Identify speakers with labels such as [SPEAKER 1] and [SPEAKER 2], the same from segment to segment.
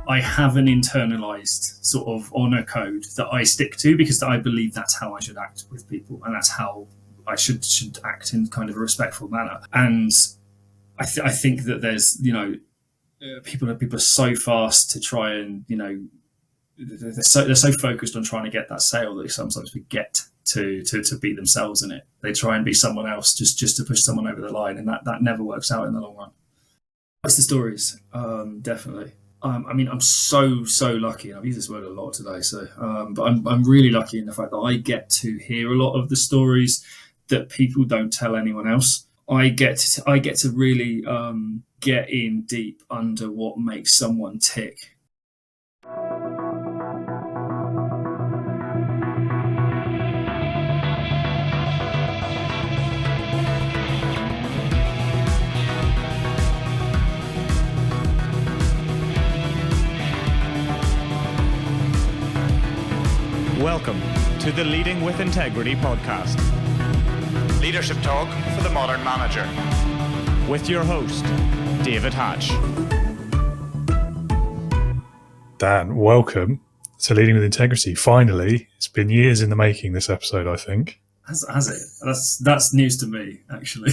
[SPEAKER 1] I have an internalized sort of honor code that I stick to, because I believe that's how I should act with people, and that's how I should act in kind of a respectful manner. And I think that there's, people are so fast to try and, they're so focused on trying to get that sale that they sometimes forget to be themselves in it. They try and be someone else just to push someone over the line, and that never works out in the long run. It's the stories, definitely. I'm so lucky, and I've used this word a lot today. So, but I'm really lucky in the fact that I get to hear a lot of the stories that people don't tell anyone else. I get to really get in deep under what makes someone tick.
[SPEAKER 2] Welcome to the Leading with Integrity podcast. Leadership talk for the modern manager. With your host, David Hatch.
[SPEAKER 3] Dan, welcome to Leading with Integrity. Finally, it's been years in the making, this episode, I think.
[SPEAKER 1] Has it? That's news to me, actually.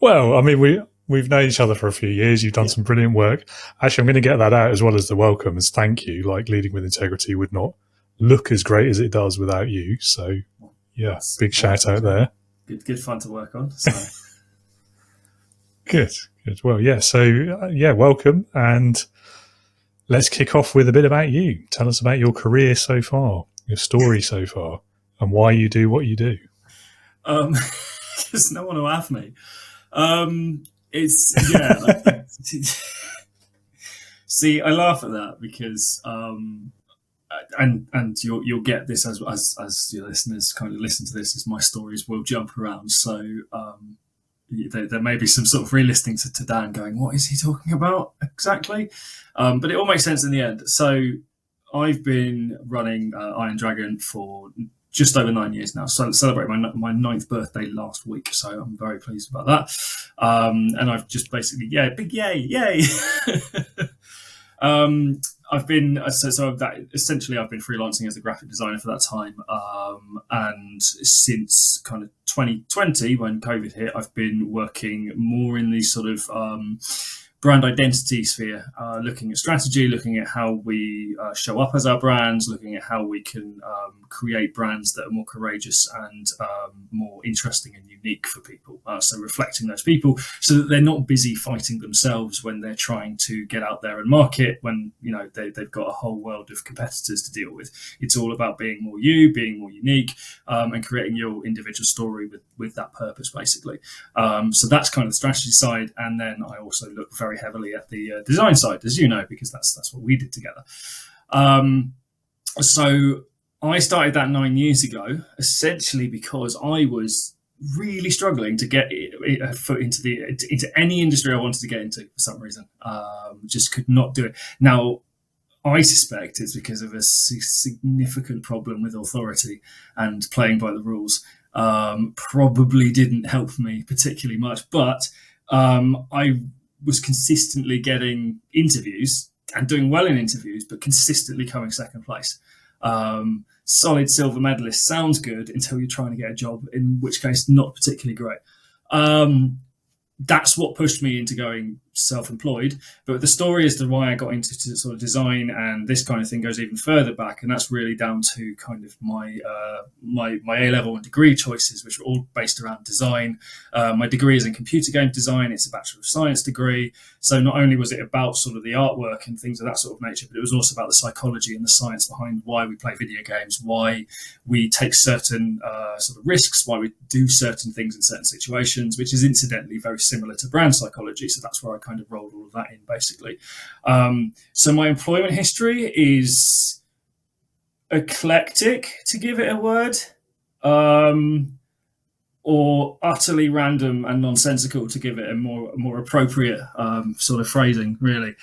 [SPEAKER 3] Well, I mean, we've known each other for a few years. You've done some brilliant work. Actually, I'm going to get that out as well as the welcome as thank you. Like, Leading with Integrity would not look as great as it does without you. So, yeah, big shout out there.
[SPEAKER 1] Good fun to work on. So.
[SPEAKER 3] Good. Well, yeah. So, welcome. And let's kick off with a bit about you. Tell us about your career so far, your story so far, and why you do what you do.
[SPEAKER 1] Because no one will have me. See, I laugh at that because, and you'll get this as your listeners kind of listen to this, as my stories will jump around. So there may be some sort of re-listening to Dan going, what is he talking about exactly? But it all makes sense in the end. So I've been running Iron Dragon for just over 9 years now. So I celebrated my 9th birthday last week. So I'm very pleased about that. And I've just basically, big yay. I've been I've been freelancing as a graphic designer for that time. And since kind of 2020, when COVID hit, I've been working more in the sort of, brand identity sphere, looking at strategy, looking at how we show up as our brands, looking at how we can create brands that are more courageous and more interesting and unique for people. So reflecting those people so that they're not busy fighting themselves when they're trying to get out there and market, when they've got a whole world of competitors to deal with. It's all about being more you, being more unique, and creating your individual story with that purpose, basically. So that's kind of the strategy side. And then I also look very heavily at the design side, as you know, because that's what we did together. So I started that 9 years ago, essentially because I was really struggling to get a foot into any industry I wanted to get into for some reason. Just could not do it. Now, I suspect it's because of a significant problem with authority and playing by the rules. Probably didn't help me particularly much, but I was consistently getting interviews and doing well in interviews, but consistently coming second place. Solid silver medalist sounds good until you're trying to get a job, in which case not particularly great. That's what pushed me into going self-employed. But the story as to why I got into sort of design and this kind of thing goes even further back, and that's really down to kind of my A-level and degree choices, which were all based around design. My degree is in computer game design. It's a Bachelor of Science degree. So not only was it about sort of the artwork and things of that sort of nature, but it was also about the psychology and the science behind why we play video games, why we take certain sort of risks, why we do certain things in certain situations, which is incidentally very similar to brand psychology. So that's where I kind of rolled all of that in, basically. So my employment history is eclectic, to give it a word, or utterly random and nonsensical, to give it a more appropriate sort of phrasing, really.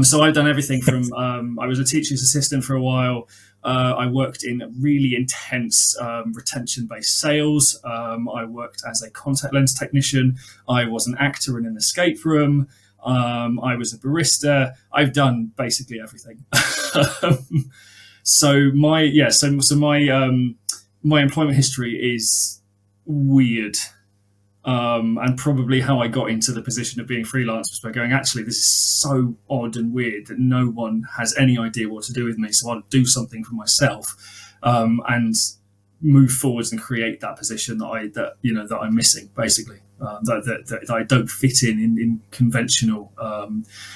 [SPEAKER 1] So I've done everything from I was a teacher's assistant for a while. I worked in really intense retention-based sales. I worked as a contact lens technician. I was an actor in an escape room. I was a barista. I've done basically everything. So my employment history is weird. And probably how I got into the position of being freelance was by going, actually, this is so odd and weird that no one has any idea what to do with me. So I'll do something for myself, and move forwards and create that position that I'm missing, basically, that I don't fit in conventional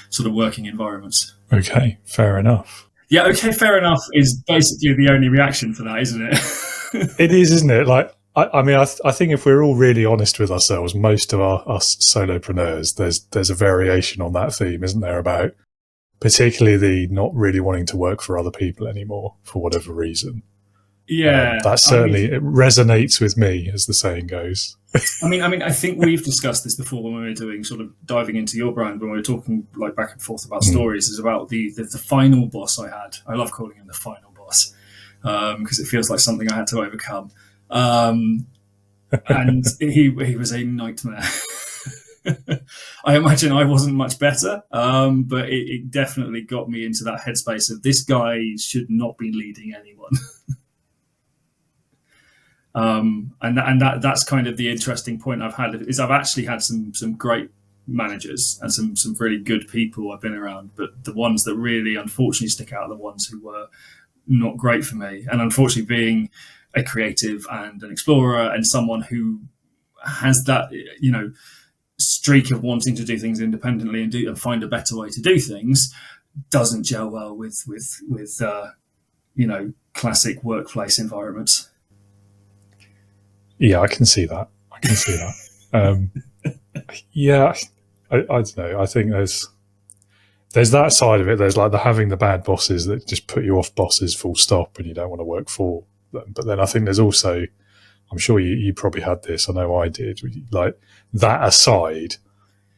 [SPEAKER 1] sort of working environments.
[SPEAKER 3] Okay, fair enough.
[SPEAKER 1] Yeah, okay, fair enough is basically the only reaction for that, isn't it?
[SPEAKER 3] It is, isn't it? Like, I think if we're all really honest with ourselves, most of us solopreneurs, there's a variation on that theme, isn't there? About particularly the not really wanting to work for other people anymore for whatever reason.
[SPEAKER 1] Yeah,
[SPEAKER 3] that certainly it resonates with me, as the saying goes.
[SPEAKER 1] I think we've discussed this before when we were doing sort of diving into your brand, when we were talking like back and forth about stories, is about the final boss I had. I love calling him the final boss because it feels like something I had to overcome. And he was a nightmare. I imagine I wasn't much better, but it definitely got me into that headspace of this guy should not be leading anyone. And that's kind of the interesting point I've had, is I've actually had some great managers and some really good people I've been around, but the ones that really unfortunately stick out are the ones who were not great for me. And unfortunately, being a creative and an explorer and someone who has that, streak of wanting to do things independently and find a better way to do things, doesn't gel well with classic workplace environments.
[SPEAKER 3] Yeah, I can see that. Yeah, I don't know. I think there's that side of it. There's like having the bad bosses that just put you off bosses full stop and you don't want to work for them. But then I think there's also, I'm sure you probably had this, I know I did, like that aside,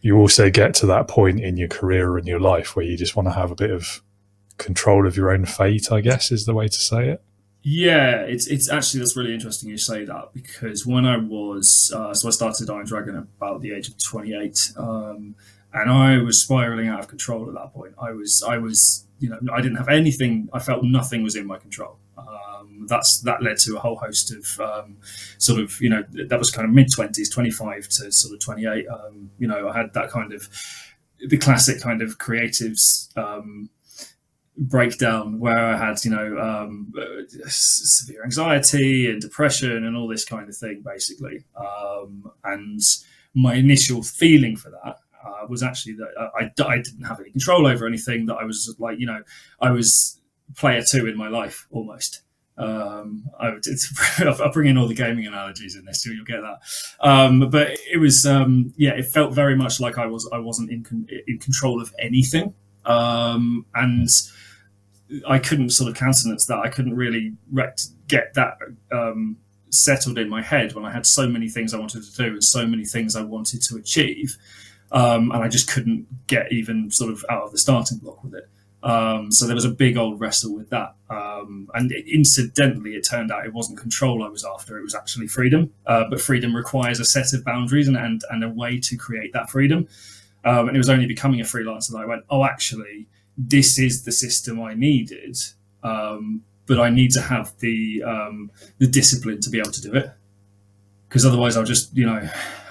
[SPEAKER 3] you also get to that point in your career or in your life where you just want to have a bit of control of your own fate, I guess is the way to say it.
[SPEAKER 1] Yeah, it's actually, that's really interesting you say that, because when I was, I started Iron Dragon about the age of 28, and I was spiraling out of control at that point. I was, I didn't have anything. I felt nothing was in my control. That led to a whole host of that was kind of mid-20s, 25 to sort of 28. I had that kind of the classic kind of creatives breakdown where I had severe anxiety and depression and all this kind of thing, basically. And my initial feeling for that was actually that I didn't have any control over anything, that I was like, I was player two in my life almost. I'll bring in all the gaming analogies in this, so you'll get that. But it was, it felt very much like I wasn't in control of anything. And I couldn't sort of countenance that. I couldn't really get that settled in my head when I had so many things I wanted to do and so many things I wanted to achieve. And I just couldn't get even sort of out of the starting block with it. So there was a big old wrestle with that. And incidentally, it turned out it wasn't control I was after. It was actually freedom. But freedom requires a set of boundaries and a way to create that freedom. And it was only becoming a freelancer that I went, oh, actually, this is the system I needed. But I need to have the discipline to be able to do it. Because otherwise I'll just,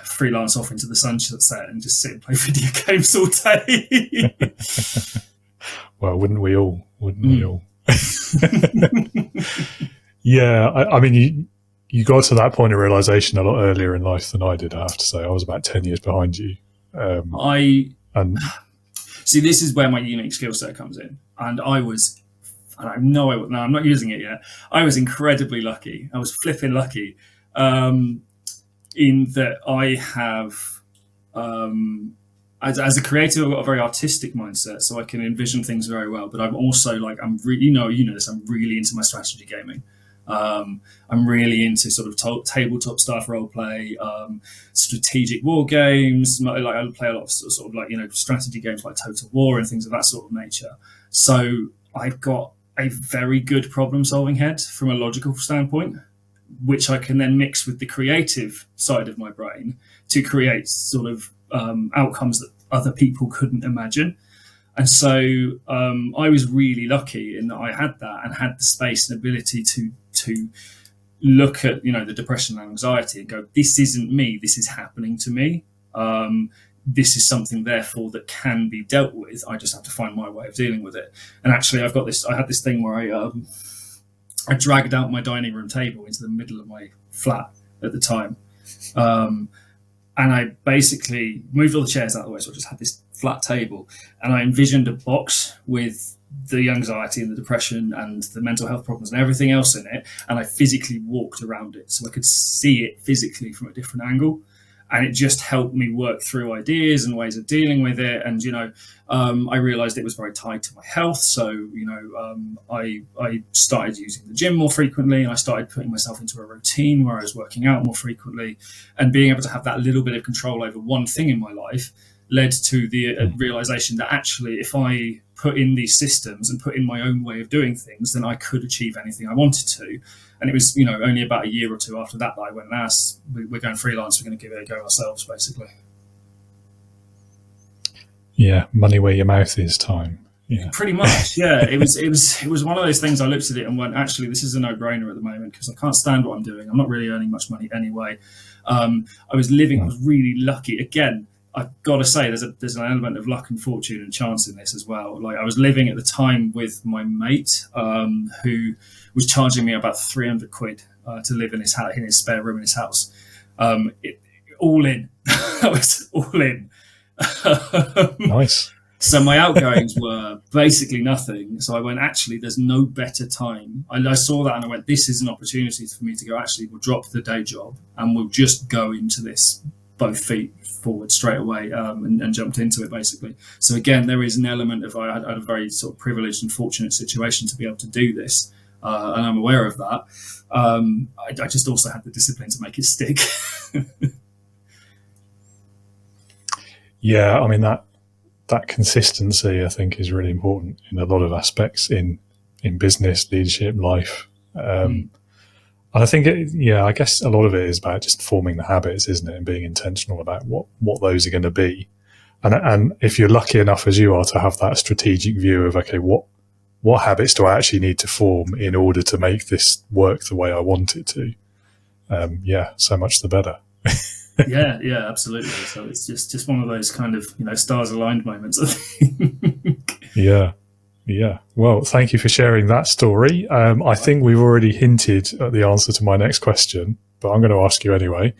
[SPEAKER 1] freelance off into the sunset and just sit and play video games all day.
[SPEAKER 3] Well, wouldn't we all? Yeah, I mean, you got to that point of realization a lot earlier in life than I did, I have to say. I was about 10 years behind you.
[SPEAKER 1] See, this is where my unique skill set comes in. And I'm not using it yet. I was incredibly lucky. I was flipping lucky in that I have... As a creative, I've got a very artistic mindset, so I can envision things very well. But I'm also like, I'm really into my strategy gaming. I'm really into sort of tabletop stuff, role play, strategic war games. Like I play a lot of sort of like strategy games like Total War and things of that sort of nature. So I've got a very good problem-solving head from a logical standpoint, which I can then mix with the creative side of my brain to create sort of outcomes that other people couldn't imagine. And so I was really lucky in that I had that and had the space and ability to look at, the depression and anxiety and go, this isn't me, this is happening to me. This is something, therefore, that can be dealt with. I just have to find my way of dealing with it. And actually, I had this thing where I dragged out my dining room table into the middle of my flat at the time. And I basically moved all the chairs out of the way. So I just had this flat table, and I envisioned a box with the anxiety and the depression and the mental health problems and everything else in it. And I physically walked around it so I could see it physically from a different angle. And it just helped me work through ideas and ways of dealing with it. And, I realized it was very tied to my health. So, I started using the gym more frequently, and I started putting myself into a routine where I was working out more frequently, and being able to have that little bit of control over one thing in my life led to the realization that actually, if I put in these systems and put in my own way of doing things, then I could achieve anything I wanted to. And it was, only about a year or two after that I went and asked, we're going freelance, we're going to give it a go ourselves, basically.
[SPEAKER 3] Yeah, money where your mouth is time. Yeah,
[SPEAKER 1] pretty much. Yeah, it was one of those things. I looked at it and went, actually, this is a no-brainer at the moment because I can't stand what I'm doing. I'm not really earning much money anyway. I was really lucky. Again, I've got to say, there's an element of luck and fortune and chance in this as well. Like, I was living at the time with my mate, who was charging me about 300 quid to live in his house, in his spare room in his house. All in. That was all in.
[SPEAKER 3] Nice.
[SPEAKER 1] So my outgoings were basically nothing. So I went, actually, there's no better time. I saw that and I went, this is an opportunity for me to go, actually, we'll drop the day job and we'll just go into this both feet forward straight away, and jumped into it, basically. So again, there is an element of, I had a very sort of privileged and fortunate situation to be able to do this, and I'm aware of that. I just also had the discipline to make it stick.
[SPEAKER 3] Yeah, I mean, that consistency, I think, is really important in a lot of aspects in business, leadership, life. And I think, I guess a lot of it is about just forming the habits, isn't it? And being intentional about what those are going to be. And if you're lucky enough as you are to have that strategic view of, okay, what habits do I actually need to form in order to make this work the way I want it to? So much the better.
[SPEAKER 1] Yeah, absolutely. So it's just one of those kind of, stars aligned moments, I think.
[SPEAKER 3] Yeah. Well, thank you for sharing that story. I think we've already hinted at the answer to my next question, but I'm going to ask you anyway.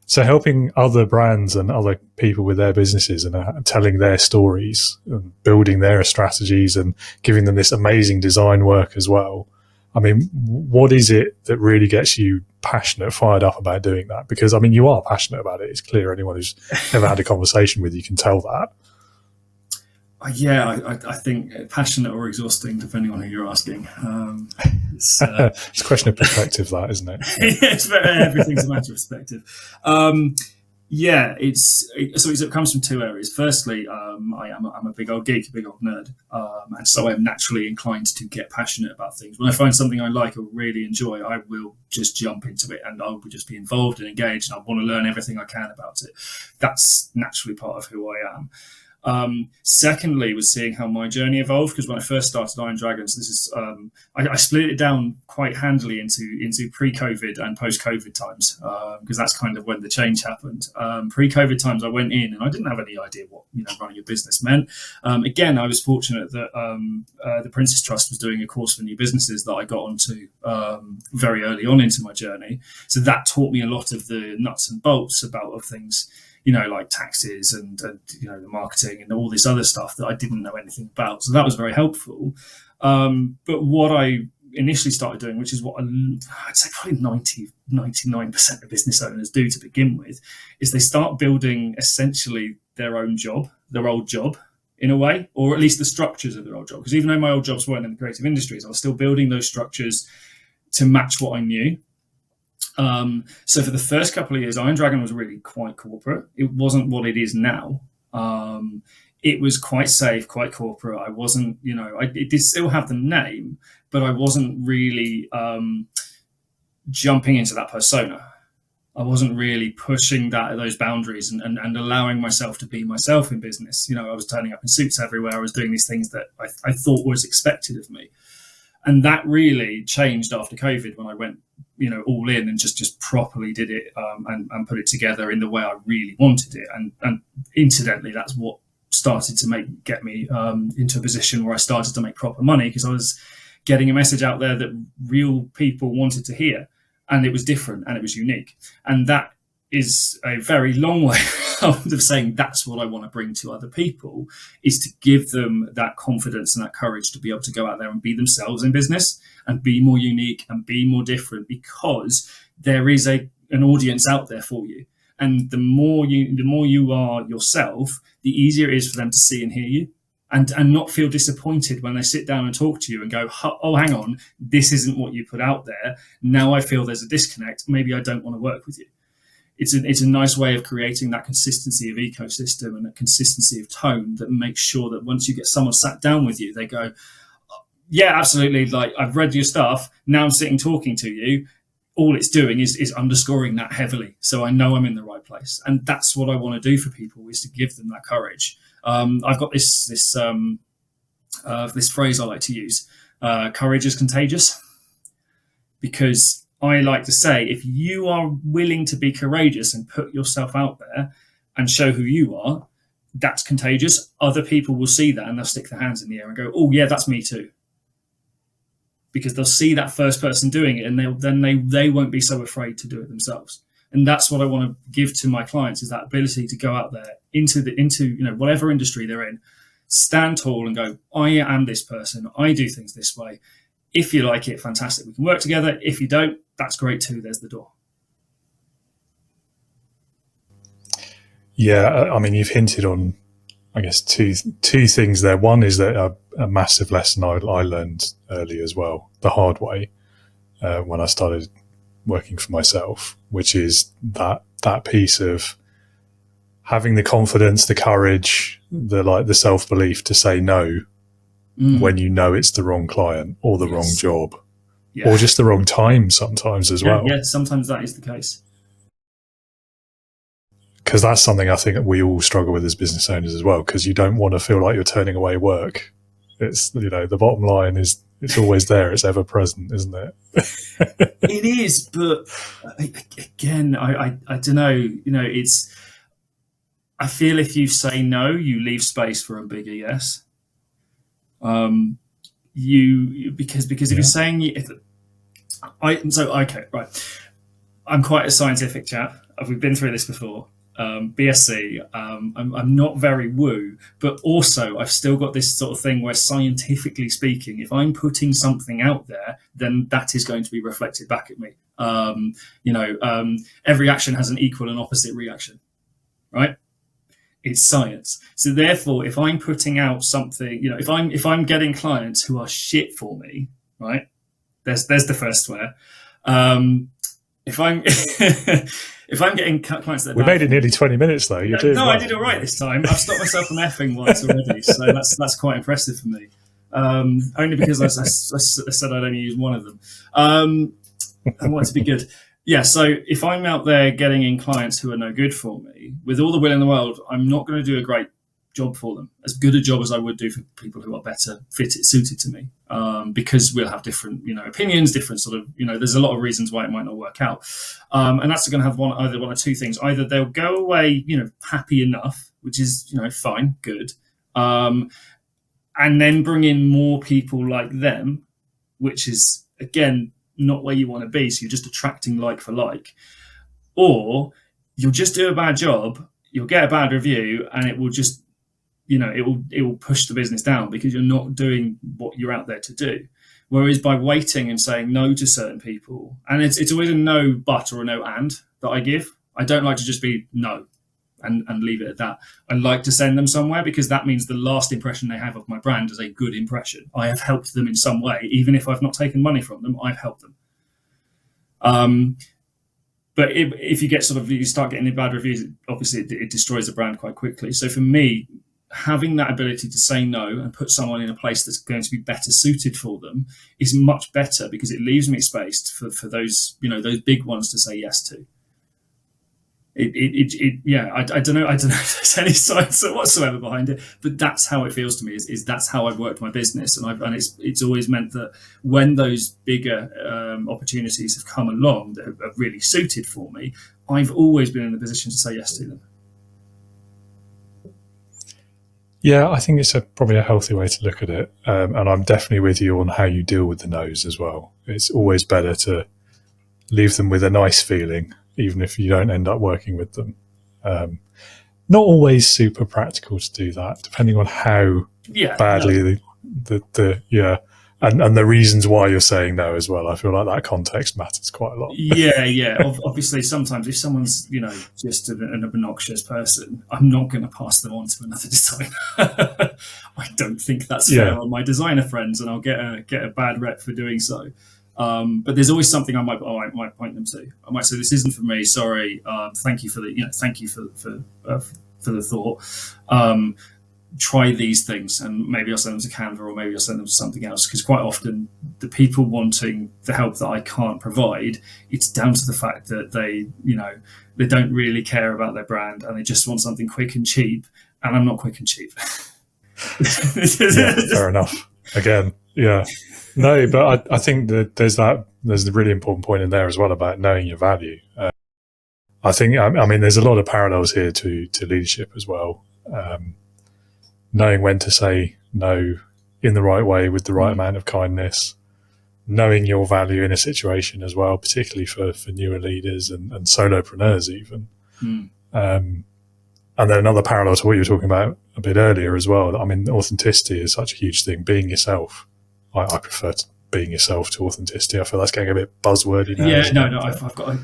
[SPEAKER 3] So helping other brands and other people with their businesses and telling their stories and building their strategies and giving them this amazing design work as well. I mean, what is it that really gets you passionate, fired up about doing that? Because, I mean, you are passionate about it. It's clear. Anyone who's ever had a conversation with you can tell that.
[SPEAKER 1] Yeah, I think passionate or exhausting, depending on who you're asking.
[SPEAKER 3] It's a question of perspective, that, isn't it?
[SPEAKER 1] Everything's a matter of perspective. It comes from two areas. Firstly, I'm a big old geek, a big old nerd, and so I'm naturally inclined to get passionate about things. When I find something I like or really enjoy, I will just jump into it and I will just be involved and engaged, and I want to learn everything I can about it. That's naturally part of who I am. Secondly, was seeing how my journey evolved, because when I first started Iron Dragons, this is I split it down quite handily into pre-COVID and post-COVID times, because that's kind of when the change happened. Pre-COVID times, I went in and I didn't have any idea what running a business meant. Again, I was fortunate that the Princess Trust was doing a course for new businesses that I got onto very early on into my journey. So that taught me a lot of the nuts and bolts of things. Like taxes and the marketing and all this other stuff that I didn't know anything about. So that was very helpful. But what I initially started doing, which is what I'd say probably 99% of business owners do to begin with, is they start building essentially their own job, their old job in a way, or at least the structures of their old job. Because even though my old jobs weren't in the creative industries, I was still building those structures to match what I knew. So for the first couple of years, Iron Dragon was really quite corporate. It wasn't what it is now. It was quite safe, quite corporate. I wasn't, it did still have the name, but I wasn't really jumping into that persona. I wasn't really pushing those boundaries and allowing myself to be myself in business. I was turning up in suits everywhere. I was doing these things that I thought was expected of me. And that really changed after COVID, when I went, all in and just properly did it and put it together in the way I really wanted it. And incidentally, that's what started to get me into a position where I started to make proper money, because I was getting a message out there that real people wanted to hear, and it was different and it was unique. And that is a very long way of saying that's what I want to bring to other people, is to give them that confidence and that courage to be able to go out there and be themselves in business and be more unique and be more different, because there is an audience out there for you. And the more you are yourself, the easier it is for them to see and hear you, and not feel disappointed when they sit down and talk to you and go, oh, hang on, this isn't what you put out there. Now I feel there's a disconnect. Maybe I don't want to work with you. It's a nice way of creating that consistency of ecosystem and a consistency of tone that makes sure that once you get someone sat down with you, they go, yeah, absolutely. Like, I've read your stuff. Now I'm sitting talking to you. All it's doing is underscoring that heavily. So I know I'm in the right place. And that's what I want to do for people, is to give them that courage. I've got this phrase I like to use, courage is contagious, because I like to say, if you are willing to be courageous and put yourself out there and show who you are, that's contagious. Other people will see that and they'll stick their hands in the air and go, oh yeah, that's me too. Because they'll see that first person doing it, and they won't be so afraid to do it themselves. And that's what I want to give to my clients, is that ability to go out there into whatever industry they're in, stand tall and go, I am this person. I do things this way. If you like it, fantastic. We can work together. If you don't, that's great too. There's the door.
[SPEAKER 3] Yeah, I mean, you've hinted on, I guess, two things there. One is that a massive lesson I learned early as well, the hard way, when I started working for myself, which is that piece of having the confidence, the courage, the self-belief to say no when you know it's the wrong client or the wrong job, or just the wrong time sometimes as well.
[SPEAKER 1] Yeah, sometimes that is the case.
[SPEAKER 3] Because that's something I think we all struggle with as business owners as well, because you don't want to feel like you're turning away work. It's, the bottom line is, it's always there. It's ever present, isn't it?
[SPEAKER 1] It is, but again, I don't know. I feel if you say no, you leave space for a bigger yes. Because if you're saying I'm quite a scientific chap. We've been through this before. BSc, I'm not very woo, but also I've still got this sort of thing where, scientifically speaking, if I'm putting something out there, then that is going to be reflected back at me. Every action has an equal and opposite reaction, right? It's science. So therefore, if I'm putting out something, if I'm getting clients who are shit for me, right? There's the first swear. If I'm if I'm getting clients that
[SPEAKER 3] we made it nearly 20 minutes though. You're doing well.
[SPEAKER 1] I did all right this time. I've stopped myself from effing once already, so that's quite impressive for me. Only because I said I'd only use one of them. I want it to be good. Yeah, so if I'm out there getting in clients who are no good for me, with all the will in the world, I'm not going to do a great job for them, as good a job as I would do for people who are better suited to me, because we'll have different opinions, different sort of there's a lot of reasons why it might not work out, and that's going to have either one or two things. Either they'll go away happy enough, which is fine, good, and then bring in more people like them, which is again not where you want to be, so you're just attracting like for like, or you'll just do a bad job, you'll get a bad review, and it will just it will push the business down because you're not doing what you're out there to do. Whereas by waiting and saying no to certain people, and it's always a no but or a no and that I give. I don't like to just be no and leave it at that. I like to send them somewhere, because that means the last impression they have of my brand is a good impression. I have helped them in some way, even if I've not taken money from them. I've helped them. But if you start getting the bad reviews, obviously it destroys the brand quite quickly. So for me, having that ability to say no and put someone in a place that's going to be better suited for them is much better, because it leaves me space for those, those big ones to say yes to. I don't know if there's any science whatsoever behind it, but that's how it feels to me. Is that's how I've worked my business, and it's always meant that when those bigger opportunities have come along that are really suited for me, I've always been in a position to say yes to them.
[SPEAKER 3] Yeah, I think it's probably a healthy way to look at it, and I'm definitely with you on how you deal with the no's as well. It's always better to leave them with a nice feeling, even if you don't end up working with them. Not always super practical to do that, depending on how badly and the reasons why you're saying no as well. I feel like that context matters quite a lot.
[SPEAKER 1] Yeah. Obviously, sometimes if someone's just an obnoxious person, I'm not going to pass them on to another designer. I don't think that's fair on my designer friends, and I'll get a bad rep for doing so. But there's always something I might point them to. I might say, "This isn't for me. Sorry. Thank you for the thought. Try these things," and maybe I'll send them to Canva, or maybe I'll send them to something else. Because quite often, the people wanting the help that I can't provide, it's down to the fact that they don't really care about their brand, and they just want something quick and cheap. And I'm not quick and cheap.
[SPEAKER 3] Fair enough. Again, yeah. No, but I think that there's the really important point in there as well about knowing your value. I think, I mean, there's a lot of parallels here to leadership as well. Knowing when to say no in the right way with the right amount of kindness, knowing your value in a situation as well, particularly for newer leaders and solopreneurs even. And then another parallel to what you were talking about a bit earlier as well. I mean, authenticity is such a huge thing. Being yourself. I prefer being yourself to authenticity. I feel that's getting a bit buzzwordy now.
[SPEAKER 1] Yeah, no. I've got.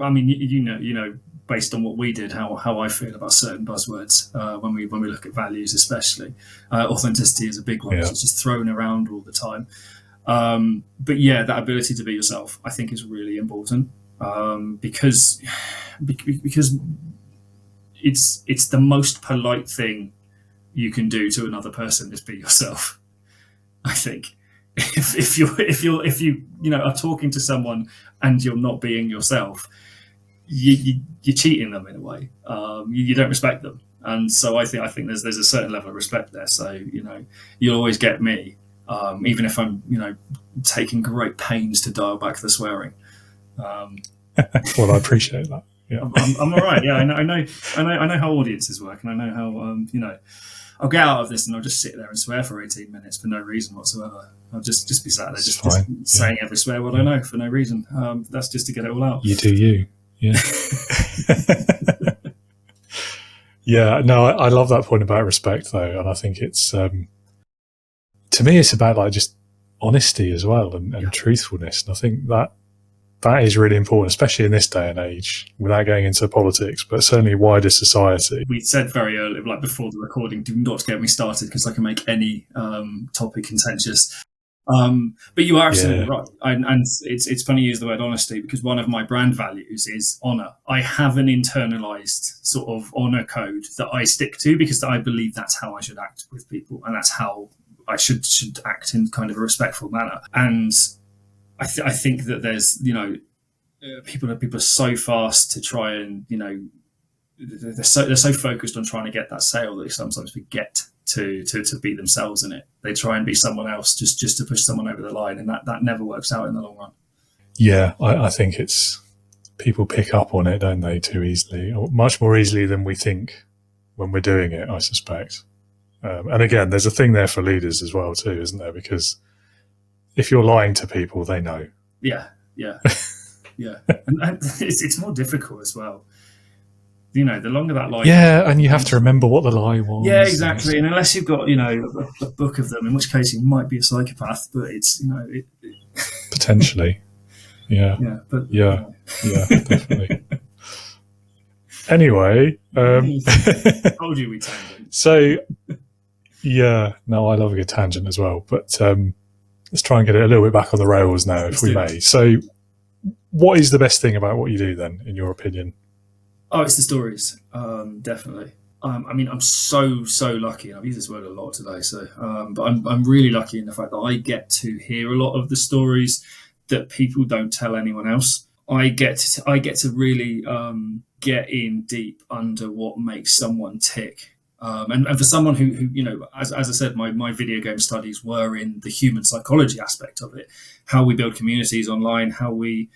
[SPEAKER 1] I mean, you know, based on what we did, how I feel about certain buzzwords when we look at values, especially authenticity is a big one. It's just thrown around all the time. But yeah, that ability to be yourself, I think, is really important because it's the most polite thing you can do to another person is be yourself. I think if you are talking to someone and you're not being yourself, you're cheating them in a way. You don't respect them, and so I think there's a certain level of respect there. So you'll always get me, even if I'm taking great pains to dial back the swearing.
[SPEAKER 3] Well, I appreciate that. Yeah,
[SPEAKER 1] I'm all right. Yeah, I know how audiences work, and I know how I'll get out of this and I'll just sit there and swear for 18 minutes for no reason whatsoever. I'll just be sat there just saying every swear word I know for no reason. That's just to get it all out.
[SPEAKER 3] You do you. Yeah. Yeah, no, I love that point about respect though. And I think it's, to me, it's about like just honesty as well and truthfulness. And I think that is really important, especially in this day and age, without going into politics, but certainly wider society.
[SPEAKER 1] We said very early, like before the recording, do not get me started because I can make any topic contentious. But you are absolutely right. And it's funny you use the word honesty because one of my brand values is honor. I have an internalized sort of honor code that I stick to because I believe that's how I should act with people and that's how I should act in kind of a respectful manner. And I think that there's, people are so fast to try and, they're so focused on trying to get that sale that they sometimes forget to be themselves in it. They try and be someone else just to push someone over the line, and that never works out in the long run.
[SPEAKER 3] Yeah, I think it's people pick up on it, don't they, too easily, or much more easily than we think when we're doing it, I suspect. And again, there's a thing there for leaders as well too, isn't there? Because if you're lying to people, they know.
[SPEAKER 1] Yeah. And it's more difficult as well. The longer that lie.
[SPEAKER 3] Yeah, and you have to remember what the lie was.
[SPEAKER 1] Yeah, exactly. And unless you've got, a book of them, in which case you might be a psychopath, but it's,
[SPEAKER 3] potentially. Yeah.
[SPEAKER 1] Yeah, but
[SPEAKER 3] yeah, definitely. Anyway,
[SPEAKER 1] told you we tangent.
[SPEAKER 3] So, yeah, no, I love a good tangent as well. But let's try and get it a little bit back on the rails now, if we may. So, what is the best thing about what you do then, in your opinion?
[SPEAKER 1] Oh, it's the stories, definitely. I mean, I'm so lucky. I've used this word a lot today, so but I'm really lucky in the fact that I get to hear a lot of the stories that people don't tell anyone else. I get to really get in deep under what makes someone tick. And for someone who as I said, my video game studies were in the human psychology aspect of it, how we build communities online, how we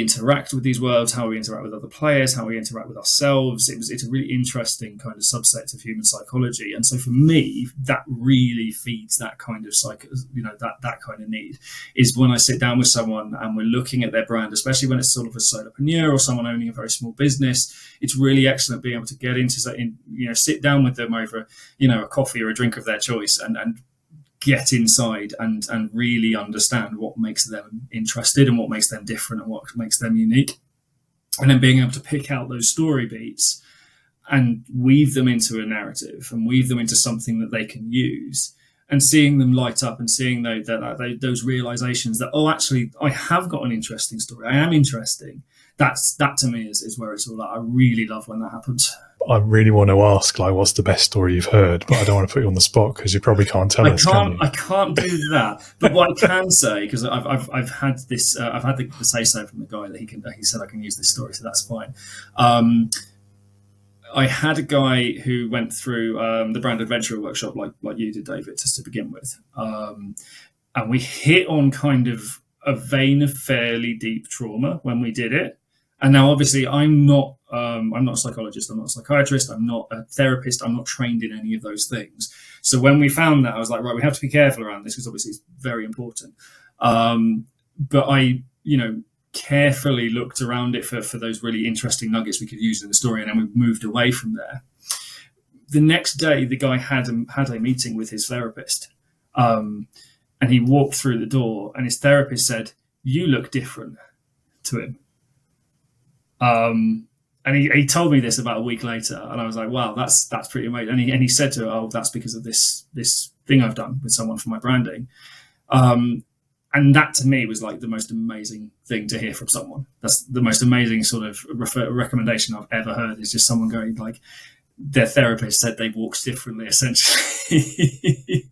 [SPEAKER 1] interact with these worlds, how we interact with other players, how we interact with ourselves. It's a really interesting kind of subset of human psychology. And so for me, that really feeds that kind of that kind of need, is when I sit down with someone and we're looking at their brand, especially when it's sort of a solopreneur or someone owning a very small business. It's really excellent being able to get into, sit down with them over, a coffee or a drink of their choice and get inside and really understand what makes them interested and what makes them different and what makes them unique. And then being able to pick out those story beats and weave them into a narrative and weave them into something that they can use, and seeing them light up and seeing those realizations that, oh, actually, I have got an interesting story. I am interesting. That to me is where it's all at. I really love when that happens.
[SPEAKER 3] I really want to ask, what's the best story you've heard? But I don't want to put you on the spot because you probably can't tell us.
[SPEAKER 1] I can't do that. But what I can say, because I've had this, I've had the say so from the guy that he said I can use this story, so that's fine. I had a guy who went through the brand adventurer workshop, like you did, David, just to begin with, and we hit on kind of a vein of fairly deep trauma when we did it. And now, obviously, I'm not a psychologist, I'm not a psychiatrist, I'm not a therapist, I'm not trained in any of those things. So when we found that, I was like, right, we have to be careful around this because obviously it's very important. But I, carefully looked around it for those really interesting nuggets we could use in the story, and then we moved away from there. The next day, the guy had a meeting with his therapist, and he walked through the door, and his therapist said, "You look different," to him. And he told me this about a week later, and I was like, wow, that's pretty amazing. And he said to her, oh, that's because of this thing I've done with someone for my branding. And that to me was like the most amazing thing to hear from someone. That's the most amazing sort of recommendation I've ever heard, is just someone going like, their therapist said they walked differently, essentially.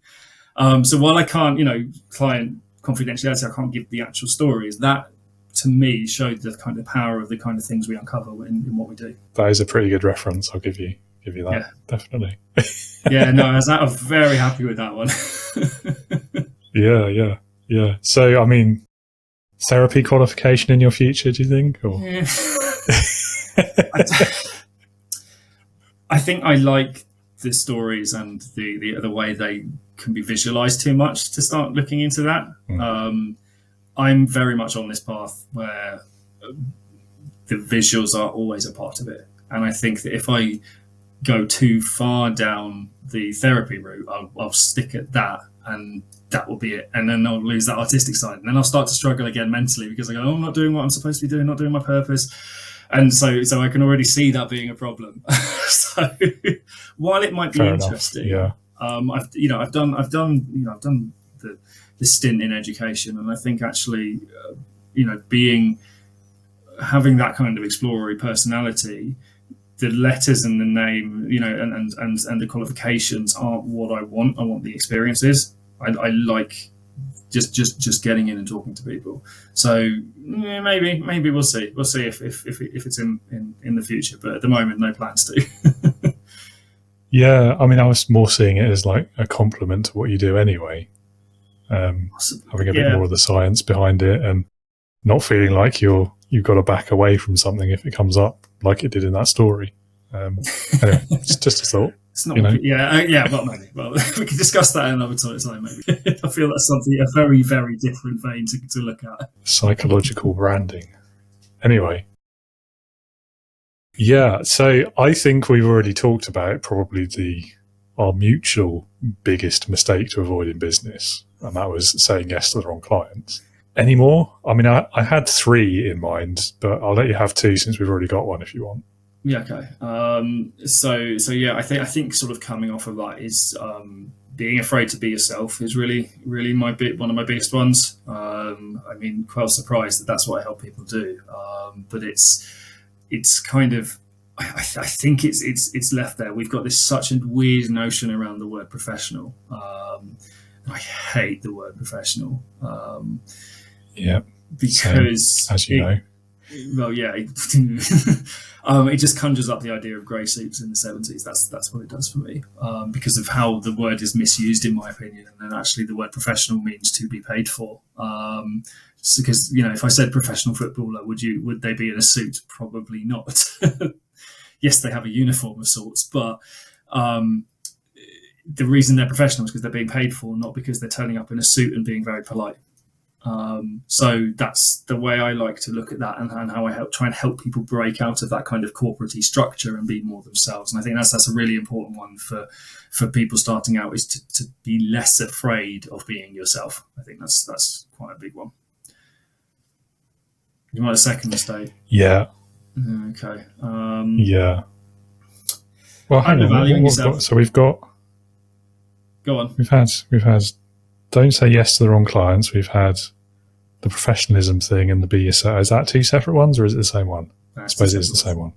[SPEAKER 1] So while I can't, client confidentiality, I can't give the actual stories, that to me showed the kind of power of the kind of things we uncover in what we do. That
[SPEAKER 3] is a pretty good reference. I'll give you that. Yeah. Definitely.
[SPEAKER 1] Yeah, no, I'm very happy with that one.
[SPEAKER 3] Yeah. So, I mean, therapy qualification in your future, do you think? Or?
[SPEAKER 1] Yeah. I think I like the stories and the way they can be visualized too much to start looking into that. I'm very much on this path where the visuals are always a part of it. And I think that if I go too far down the therapy route, I'll stick at that and that will be it. And then I'll lose that artistic side. And then I'll start to struggle again mentally because I go, oh, I'm not doing what I'm supposed to be doing, not doing my purpose. And so I can already see that being a problem. So while it might be
[SPEAKER 3] Fair
[SPEAKER 1] interesting,
[SPEAKER 3] enough. Yeah.
[SPEAKER 1] I've done the stint in education, and I think actually, having that kind of exploratory personality, the letters and the name, and the qualifications aren't what I want. I want the experiences. I like just getting in and talking to people. So maybe we'll see. We'll see if it's in the future. But at the moment, no plans to.
[SPEAKER 3] Yeah, I mean, I was more seeing it as like a compliment to what you do anyway. Having a bit more of the science behind it and not feeling like you've got to back away from something if it comes up like it did in that story. Anyway, it's just a thought.
[SPEAKER 1] It's not, well, maybe. Well, we can discuss that another time, maybe. I feel that's something, a very, very different vein to look at.
[SPEAKER 3] Psychological branding. Anyway. Yeah, so I think we've already talked about probably our mutual biggest mistake to avoid in business, and that was saying yes to the wrong clients. Any more? I mean, I had 3 in mind, but I'll let you have 2 since we've already got one if you want.
[SPEAKER 1] Yeah, okay. So yeah, I think sort of coming off of that is being afraid to be yourself is really, really one of my biggest ones. I mean, quite surprised that that's what I help people do. But it's kind of, I think it's left there. We've got this such a weird notion around the word professional. I hate the word professional.
[SPEAKER 3] Yeah.
[SPEAKER 1] because
[SPEAKER 3] same, as you know.
[SPEAKER 1] Well, yeah, it just conjures up the idea of grey suits in the 70s. That's what it does for me, because of how the word is misused, in my opinion. And then actually the word professional means to be paid for. Because, if I said professional footballer, would they be in a suit? Probably not. Yes, they have a uniform of sorts, but the reason they're professional is because they're being paid for, not because they're turning up in a suit and being very polite. So that's the way I like to look at that, and how I try and help people break out of that kind of corporate-y structure and be more themselves. And I think that's a really important one for people starting out, is to be less afraid of being yourself. I think that's quite a big one. You want a second mistake?
[SPEAKER 3] Yeah.
[SPEAKER 1] Okay.
[SPEAKER 3] Yeah. Well, hang on. So we've got.
[SPEAKER 1] Go on.
[SPEAKER 3] We've had. Don't say yes to the wrong clients. We've had the professionalism thing and the be yourself. Is that two separate ones, or is it the same one? I suppose it is the same one.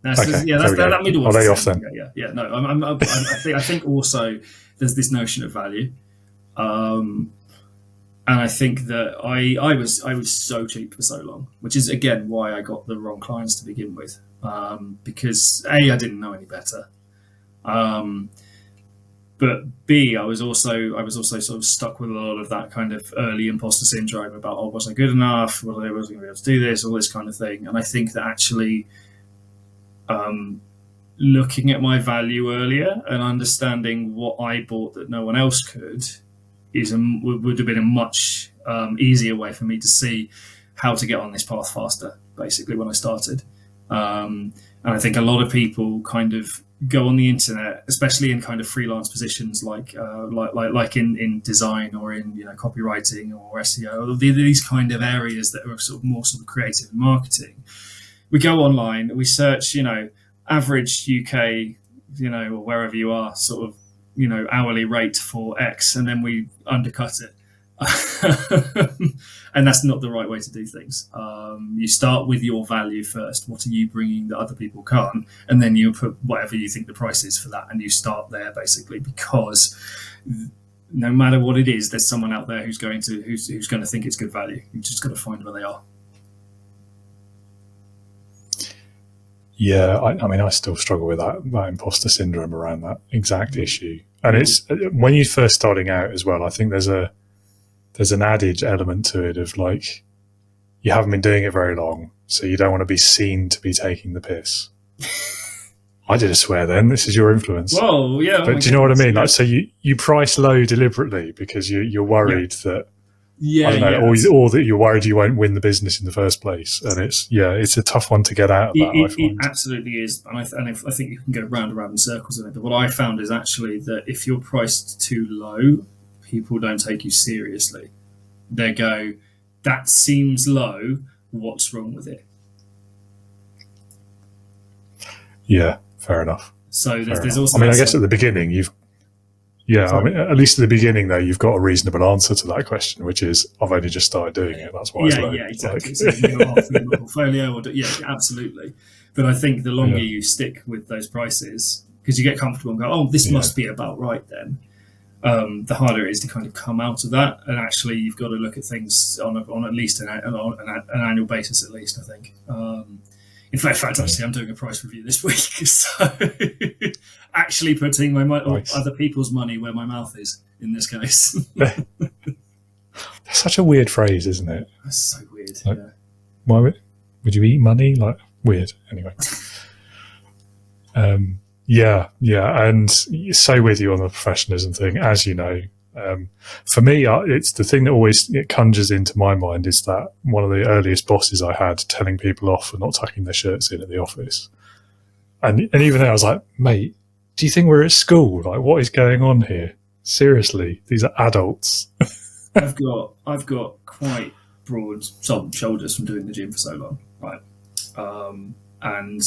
[SPEAKER 1] Okay, that's that middle one.
[SPEAKER 3] I'll lay off then.
[SPEAKER 1] Yeah. No, I think also there's this notion of value, and I think that I was so cheap for so long, which is again why I got the wrong clients to begin with, because A, I didn't know any better. But B, I was also sort of stuck with a lot of that kind of early imposter syndrome about, was I good enough? Was I going to be able to do this? All this kind of thing. And I think that actually looking at my value earlier and understanding what I bought that no one else could would have been a much easier way for me to see how to get on this path faster, basically, when I started. And I think a lot of people kind of go on the internet, especially in kind of freelance positions like in design or in copywriting or SEO, these kind of areas that are sort of more sort of creative and marketing. We go online, we search, average UK, or wherever you are, sort of, hourly rate for X, and then we undercut it. And that's not the right way to do things. You start with your value first. What are you bringing that other people can't? And then you put whatever you think the price is for that, and you start there, basically, because no matter what it is, there's someone out there who's going to think it's good value. You've just got to find where they are.
[SPEAKER 3] Yeah, I mean, I still struggle with that imposter syndrome around that exact issue. And it's when you're first starting out as well, I think there's an added element to it of like, you haven't been doing it very long, so you don't want to be seen to be taking the piss. I did a swear then. This is your influence.
[SPEAKER 1] Whoa, yeah.
[SPEAKER 3] But do you know what I mean? Yeah. Like, so you price low deliberately because you're worried that, I don't know, or that you're worried you won't win the business in the first place. And it's a tough one to get out of that, I find.
[SPEAKER 1] It absolutely is. And I think you can go round and round in circles in it. But what I found is actually that if you're priced too low, people don't take you seriously. They go, that seems low, what's wrong with it?
[SPEAKER 3] Yeah, fair enough.
[SPEAKER 1] So there's also...
[SPEAKER 3] I mean, I guess at the beginning, at least at the beginning, though, you've got a reasonable answer to that question, which is, I've only just started doing it. That's why it's low.
[SPEAKER 1] Yeah, exactly. So you're half in your portfolio, absolutely. But I think the longer you stick with those prices, because you get comfortable and go, this must be about right then. The harder it is to kind of come out of that, and actually you've got to look at things on at least an annual basis, at least, I think. In fact, actually, I'm doing a price review this week, so actually putting my other people's money where my mouth is in this case.
[SPEAKER 3] That's such a weird phrase, isn't it?
[SPEAKER 1] That's so weird.
[SPEAKER 3] Like, why would you eat money? Like, weird. Anyway. Yeah, and so with you on the professionalism thing, as you know. For me, it's the thing that it conjures into my mind is that one of the earliest bosses I had telling people off for not tucking their shirts in at the office. And even then I was like, mate, do you think we're at school? Like, what is going on here? Seriously, these are adults.
[SPEAKER 1] I've got quite broad shoulders from doing the gym for so long, right? And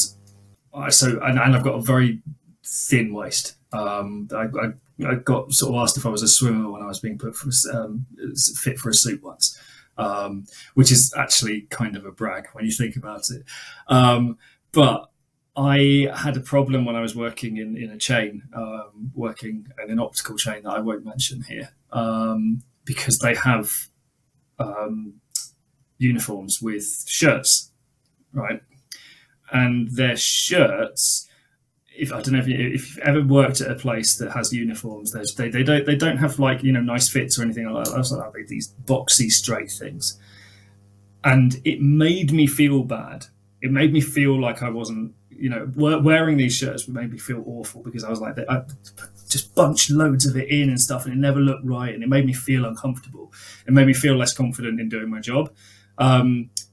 [SPEAKER 1] I've got a very thin waist. I got sort of asked if I was a swimmer when I was being put for fit for a suit once, which is actually kind of a brag when you think about it. But I had a problem when I was working in a chain, working in an optical chain that I won't mention here, because they have uniforms with shirts, right? And their shirts, if I don't know if you've ever worked at a place that has uniforms, they don't have like, you know, nice fits or anything like that. That's like these boxy straight things, and it made me feel bad. It made me feel like I wasn't, you know, wearing these shirts made me feel awful, because I was like, I just bunched loads of it in and stuff, and it never looked right, and it made me feel uncomfortable. It made me feel less confident in doing my job.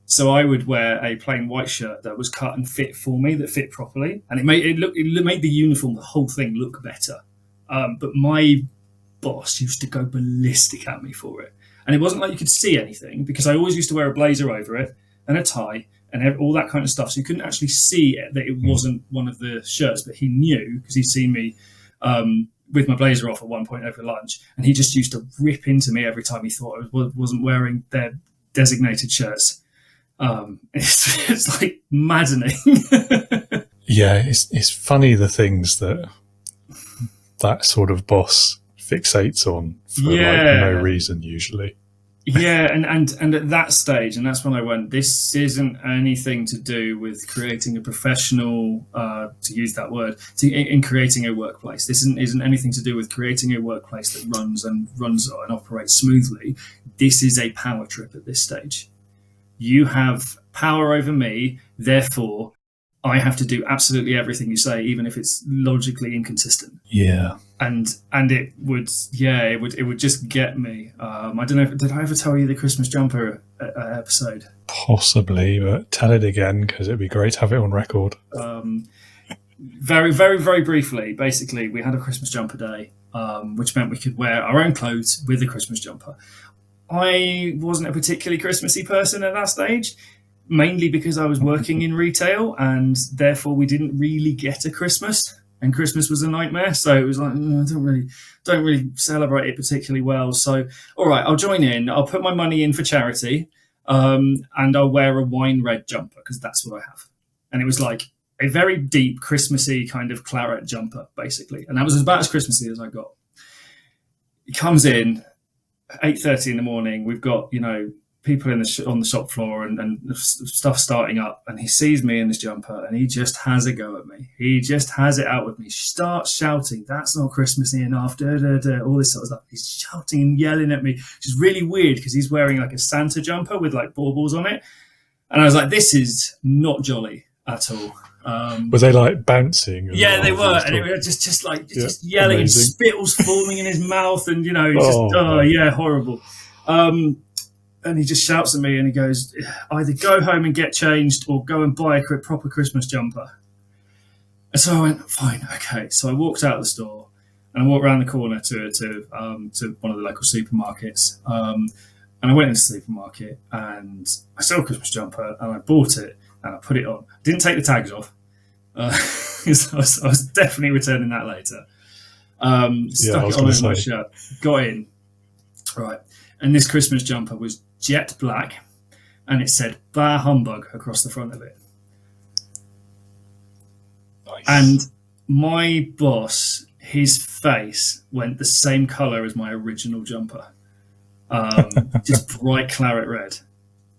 [SPEAKER 1] So I would wear a plain white shirt that was cut and fit for me, that fit properly, and it made the uniform, the whole thing, look better. But my boss used to go ballistic at me for it, and it wasn't like you could see anything, because I always used to wear a blazer over it and a tie and all that kind of stuff, so you couldn't actually see that it wasn't one of the shirts. But he knew, because he'd seen me with my blazer off at one point over lunch, and he just used to rip into me every time he thought I wasn't wearing their designated shirts. It's like maddening.
[SPEAKER 3] Yeah, it's funny the things that sort of boss fixates on for like no reason usually.
[SPEAKER 1] Yeah, and at that stage, and that's when I went, this isn't anything to do with creating a professional, to use that word, in creating a workplace. This isn't anything to do with creating a workplace that runs and operates smoothly. This is a power trip at this stage. You have power over me, therefore I have to do absolutely everything you say, even if it's logically inconsistent.
[SPEAKER 3] Yeah.
[SPEAKER 1] And it would just get me. I don't know, did I ever tell you the Christmas jumper episode?
[SPEAKER 3] Possibly, but tell it again, because it'd be great to have it on record.
[SPEAKER 1] Very, very, very briefly, basically, we had a Christmas jumper day, which meant we could wear our own clothes with the Christmas jumper. I wasn't a particularly Christmassy person at that stage, mainly because I was working in retail, and therefore we didn't really get a Christmas, and Christmas was a nightmare. So it was like, I don't really celebrate it particularly well. So, all right, I'll join in. I'll put my money in for charity, and I'll wear a wine red jumper, because that's what I have. And it was like a very deep Christmassy kind of claret jumper, basically. And that was about as Christmassy as I got. He comes in 8:30 in the morning. We've got, you know, people on the shop floor and stuff starting up, and he sees me in this jumper, and he just has a go at me. He just has it out with me. Starts shouting, "That's not Christmassy enough," all this sort of stuff. He's shouting and yelling at me, which is really weird, because he's wearing like a Santa jumper with like baubles on it, and I was like, this is not jolly at all.
[SPEAKER 3] Were they like bouncing?
[SPEAKER 1] Yeah, they were, and it was just yelling, amazing. And spittles forming in his mouth, and you know, horrible. And he just shouts at me, and he goes, "Either go home and get changed, or go and buy a proper Christmas jumper." And so I went, "Fine, okay." So I walked out of the store, and I walked around the corner to one of the local supermarkets. And I went into the supermarket, and I saw a Christmas jumper, and I bought it, and I put it on. Didn't take the tags off. So I was definitely returning that later. Stuck it on over my shirt, got in. Right. And this Christmas jumper was jet black, and it said "Bah Humbug" across the front of it. Nice. And my boss, his face went the same colour as my original jumper. Just bright claret red.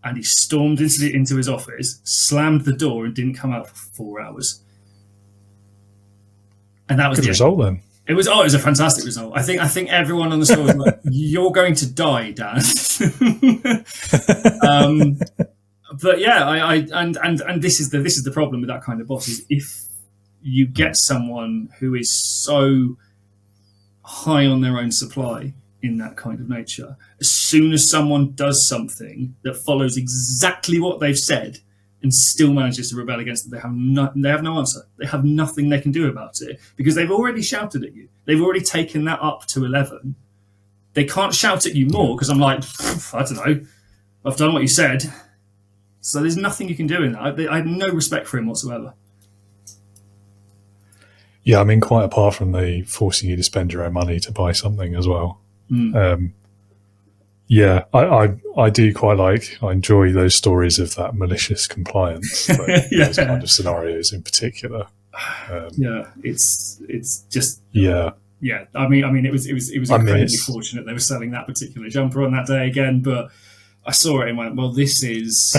[SPEAKER 1] And he stormed into his office, slammed the door, and didn't come out for 4 hours. And that was
[SPEAKER 3] good result then.
[SPEAKER 1] It was a fantastic result. I think everyone on the store was like, "You're going to die, Dan." But yeah, and this is the problem with that kind of boss, is if you get someone who is so high on their own supply in that kind of nature, as soon as someone does something that follows exactly what they've said and still manages to rebel against it, they have no answer. They have nothing they can do about it, because they've already shouted at you. They've already taken that up to 11. They can't shout at you more, because I'm like, I don't know, I've done what you said. So there's nothing you can do in that. I have no respect for him whatsoever.
[SPEAKER 3] Yeah, I mean, quite apart from the forcing you to spend your own money to buy something as well. Yeah, I do quite I enjoy those stories of that malicious compliance, those kind of scenarios in particular.
[SPEAKER 1] It's just
[SPEAKER 3] yeah.
[SPEAKER 1] I mean, it was incredibly fortunate they were selling that particular jumper on that day again, but I saw it and went, well, this is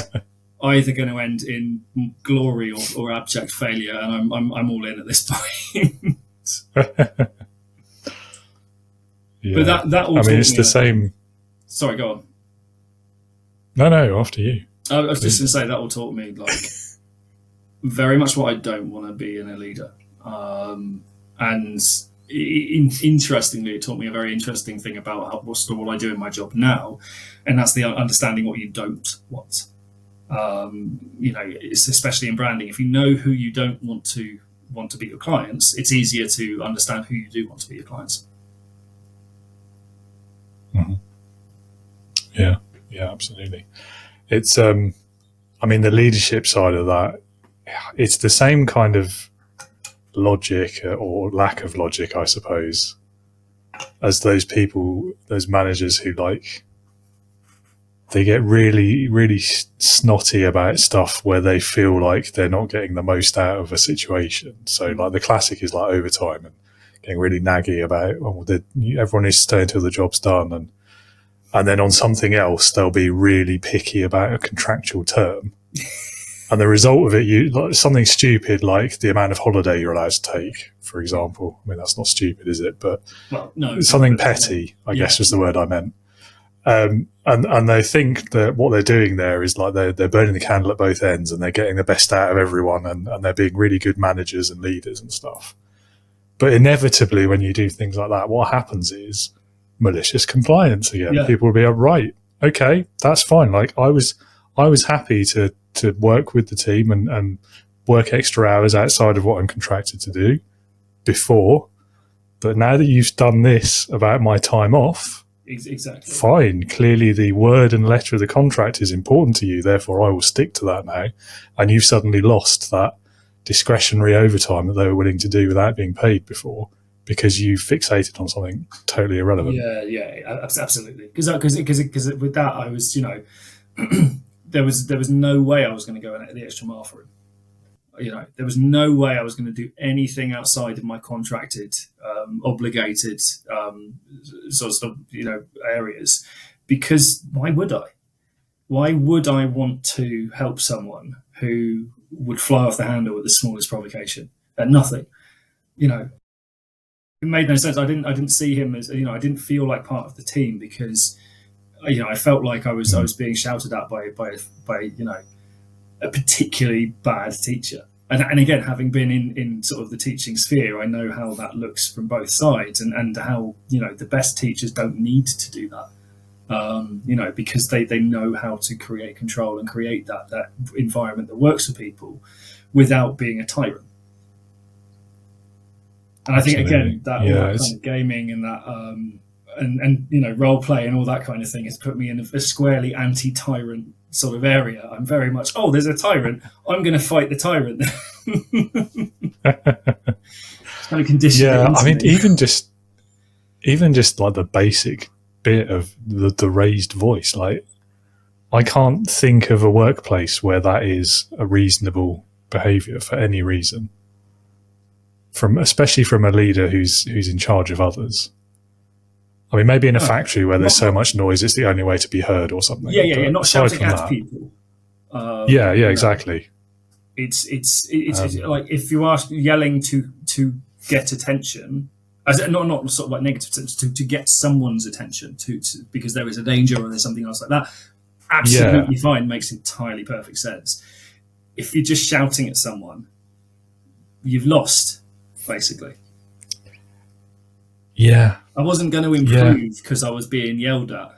[SPEAKER 1] either going to end in glory or abject failure, and I'm all in at this point.
[SPEAKER 3] Yeah.
[SPEAKER 1] But that all,
[SPEAKER 3] I mean, it's the same.
[SPEAKER 1] Sorry, go on.
[SPEAKER 3] No, after you.
[SPEAKER 1] I was just going to say that will taught me like very much what I don't want to be in a leader, and interestingly, it taught me a very interesting thing about what I do in my job now, and that's the understanding what you don't want. It's especially in branding. If you know who you don't want to be your clients, it's easier to understand who you do want to be your clients.
[SPEAKER 3] Mm-hmm. Yeah, absolutely. It's, I mean, the leadership side of that, it's the same kind of logic or lack of logic, I suppose, as those people, those managers who like, they get really, really snotty about stuff where they feel like they're not getting the most out of a situation. So like the classic is like overtime and getting really naggy about, everyone needs to stay until the job's done. And then on something else, they'll be really picky about a contractual term. And the result of it, like something stupid like the amount of holiday you're allowed to take, for example. I mean, that's not stupid, is it? But
[SPEAKER 1] no,
[SPEAKER 3] something petty, I guess was the word I meant. And they think that what they're doing there is like they're burning the candle at both ends, and they're getting the best out of everyone, and they're being really good managers and leaders and stuff. But inevitably, when you do things like that, what happens is malicious compliance again. Yeah. People will be like, right, okay, that's fine. Like I was happy to work with the team and work extra hours outside of what I'm contracted to do before, but now that you've done this about my time off,
[SPEAKER 1] exactly,
[SPEAKER 3] fine. Clearly, the word and letter of the contract is important to you. Therefore, I will stick to that now. And you've suddenly lost that discretionary overtime that they were willing to do without being paid before, because you fixated on something totally irrelevant.
[SPEAKER 1] Yeah, absolutely. Because with that, I was, there was no way I was going to go the extra mile for him. There was no way I was going to do anything outside of my contracted, obligated sort of areas, because why would I? Why would I want to help someone who would fly off the handle with the smallest provocation at nothing? It made no sense. I didn't see him as, I didn't feel like part of the team, because I felt like I was being shouted at by a particularly bad teacher. And again, having been in sort of the teaching sphere, I know how that looks from both sides, and how the best teachers don't need to do that, because they know how to create control and create that environment that works for people without being a tyrant. And I think again that all that kind of gaming and that and role play and all that kind of thing has put me in a squarely anti-tyrant sort of area. I'm very much, there's a tyrant, I'm going to fight the tyrant. It's kind of conditioned.
[SPEAKER 3] Yeah, I mean, even just like the basic bit of the raised voice, like I can't think of a workplace where that is a reasonable behaviour for any reason. Especially from a leader who's in charge of others. I mean, maybe in a factory where there's so much noise, it's the only way to be heard or something.
[SPEAKER 1] Yeah, not shouting at people.
[SPEAKER 3] Exactly.
[SPEAKER 1] It's like if you are yelling to get attention, not sort of like negative sense, to get someone's attention, to because there is a danger or there's something else like that. Absolutely fine, makes entirely perfect sense. If you're just shouting at someone, you've lost. Basically, I wasn't going to improve because I was being yelled at.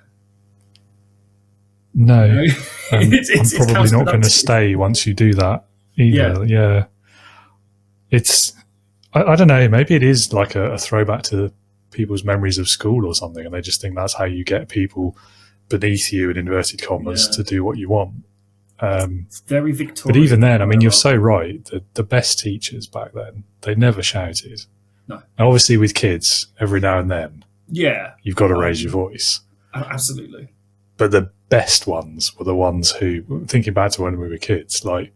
[SPEAKER 3] No, I'm probably not going to stay once you do that either. Yeah. It's I don't know. Maybe it is like a throwback to people's memories of school or something, and they just think that's how you get people beneath you in inverted commas to do what you want.
[SPEAKER 1] It's very Victorian.
[SPEAKER 3] But even then, I mean, you're so right. The best teachers back then, they never shouted.
[SPEAKER 1] No.
[SPEAKER 3] And obviously with kids, every now and then, you've got to raise your voice.
[SPEAKER 1] Absolutely.
[SPEAKER 3] But the best ones were the ones who, thinking back to when we were kids, like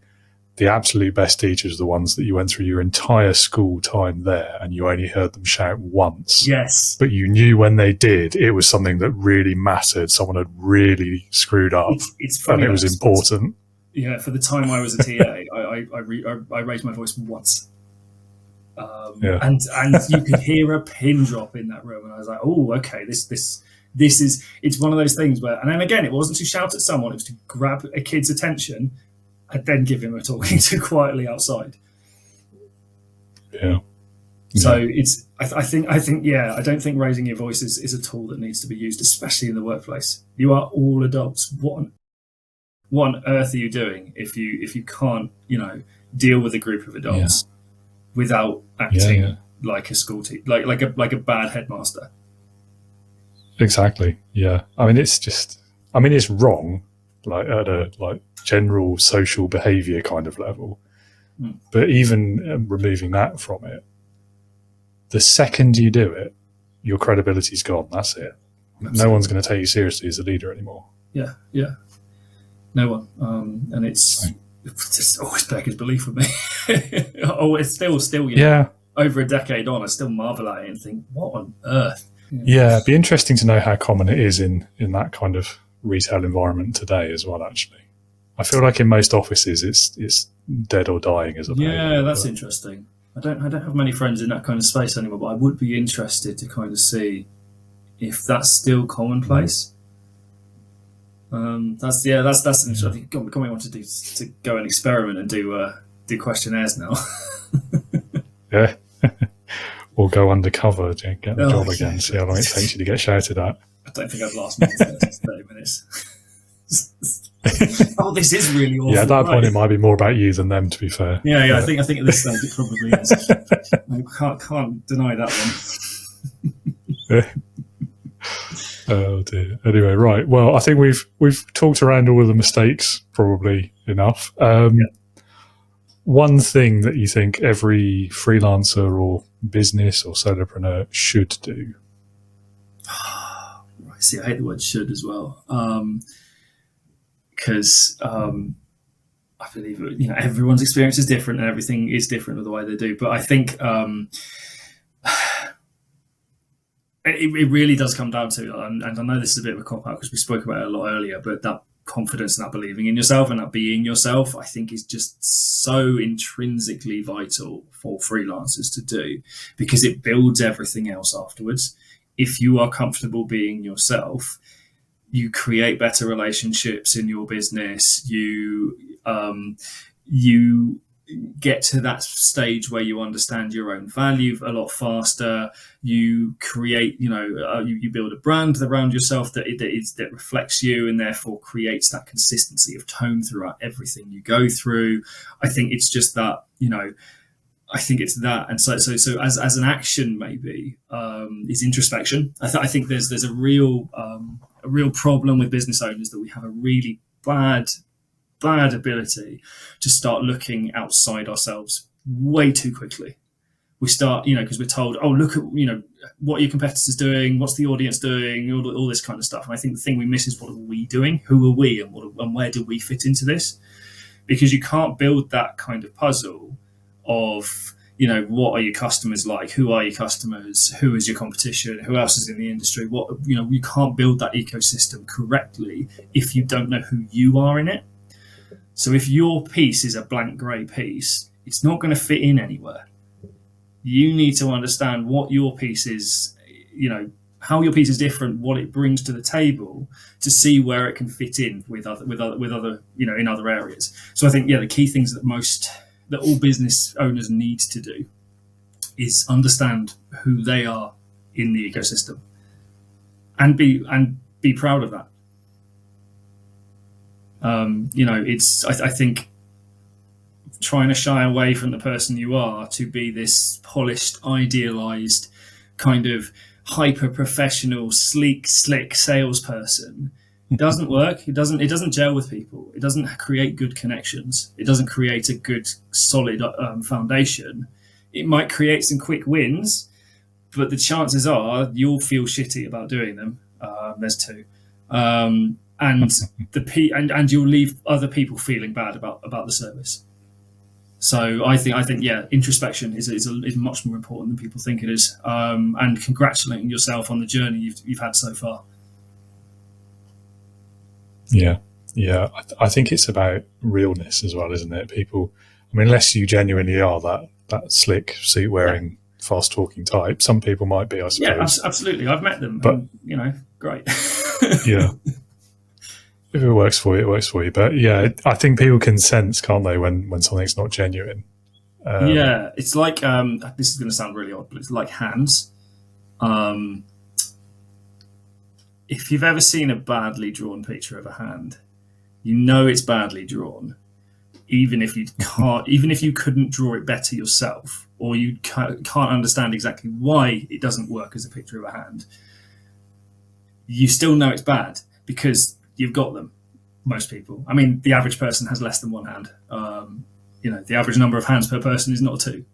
[SPEAKER 3] the absolute best teachers are the ones that you went through your entire school time there and you only heard them shout once.
[SPEAKER 1] Yes.
[SPEAKER 3] But you knew when they did, it was something that really mattered. Someone had really screwed up,
[SPEAKER 1] it's funny,
[SPEAKER 3] and it was important.
[SPEAKER 1] Yeah, for the time I was a TA, I raised my voice once. And you could hear a pin drop in that room, and I was like, oh, okay, this is, it's one of those things where, and then again, it wasn't to shout at someone, it was to grab a kid's attention and then give him a talking to quietly outside.
[SPEAKER 3] Yeah.
[SPEAKER 1] So it's, I think, I don't think raising your voice is a tool that needs to be used, especially in the workplace. You are all adults. What on earth are you doing if you can't, deal with a group of adults without acting like a school teacher, like a bad headmaster?
[SPEAKER 3] Exactly. Yeah. I mean, it's wrong, like at a general social behavior kind of level. But even removing that from it, the second you do it, your credibility's gone. That's it. Absolutely. No one's going to take you seriously as a leader anymore.
[SPEAKER 1] Yeah. No one. And it's just always beggars belief for me. It's still, over a decade on, I still marvel at it and think, what on earth?
[SPEAKER 3] Yeah, it'd be interesting to know how common it is in that kind of retail environment today as well, actually. I feel like in most offices it's dead or dying as a behavior.
[SPEAKER 1] Yeah, that's interesting. I don't have many friends in that kind of space anymore, but I would be interested to kind of see if that's still commonplace. That's interesting. I think we want to go and experiment and do questionnaires now.
[SPEAKER 3] Yeah. Or go undercover to get the job again, see how long it takes you to get shouted at.
[SPEAKER 1] I don't think I'd last more than 30 minutes. Oh, this is really awful.
[SPEAKER 3] Yeah, at that point it might be more about you than them, to be fair.
[SPEAKER 1] Yeah. I think at this stage it probably is. I can't deny that one.
[SPEAKER 3] Oh dear. Anyway, right. Well, I think we've talked around all of the mistakes probably enough. One thing that you think every freelancer or business or solopreneur should do?
[SPEAKER 1] See, I hate the word should as well. Because I believe everyone's experience is different and everything is different with the way they do. But I think it really does come down to, and I know this is a bit of a cop-out because we spoke about it a lot earlier, but that confidence and that believing in yourself and that being yourself, I think is just so intrinsically vital for freelancers to do, because it builds everything else afterwards. If you are comfortable being yourself, you create better relationships in your business. You get to that stage where you understand your own value a lot faster. You create, you build a brand around yourself that reflects you and therefore creates that consistency of tone throughout everything you go through. I think it's just that, I think it's that. And so as an action, maybe, is introspection. I think there's a real problem with business owners that we have a really bad ability to start looking outside ourselves way too quickly. We start, because we're told, oh, look at, what are your competitors doing? What's the audience doing? All this kind of stuff. And I think the thing we miss is, what are we doing? Who are we? And where do we fit into this? Because you can't build that kind of puzzle of, what are your customers like? Who are your customers? Who is your competition? Who else is in the industry? You can't build that ecosystem correctly if you don't know who you are in it. So if your piece is a blank grey piece, it's not going to fit in anywhere. You need to understand what your piece is, how your piece is different, what it brings to the table, to see where it can fit in with other, in other areas. So I think, the key things that all business owners need to do is understand who they are in the ecosystem and be proud of that. I think trying to shy away from the person you are to be this polished, idealized, kind of hyper professional, sleek, slick salesperson doesn't work. It doesn't gel with people. It doesn't create good connections. It doesn't create a good, solid foundation. It might create some quick wins, but the chances are you'll feel shitty about doing them. There's two. And you'll leave other people feeling bad about the service. So I think yeah, introspection is much more important than people think it is, and congratulating yourself on the journey you've had so far.
[SPEAKER 3] Yeah. I think it's about realness as well, isn't it? People, I mean, unless you genuinely are that slick, suit-wearing, fast-talking type, some people might be, I suppose.
[SPEAKER 1] Yeah, absolutely. I've met them, but great.
[SPEAKER 3] Yeah. If it works for you, it works for you. But yeah, I think people can sense, can't they, when something's not genuine.
[SPEAKER 1] Yeah, it's like this is going to sound really odd, but it's like hands. If you've ever seen a badly drawn picture of a hand, you know it's badly drawn, even if you couldn't draw it better yourself, or you can't understand exactly why it doesn't work as a picture of a hand. You still know it's bad because you've got them. Most people. I mean, the average person has less than one hand. The average number of hands per person is not 2.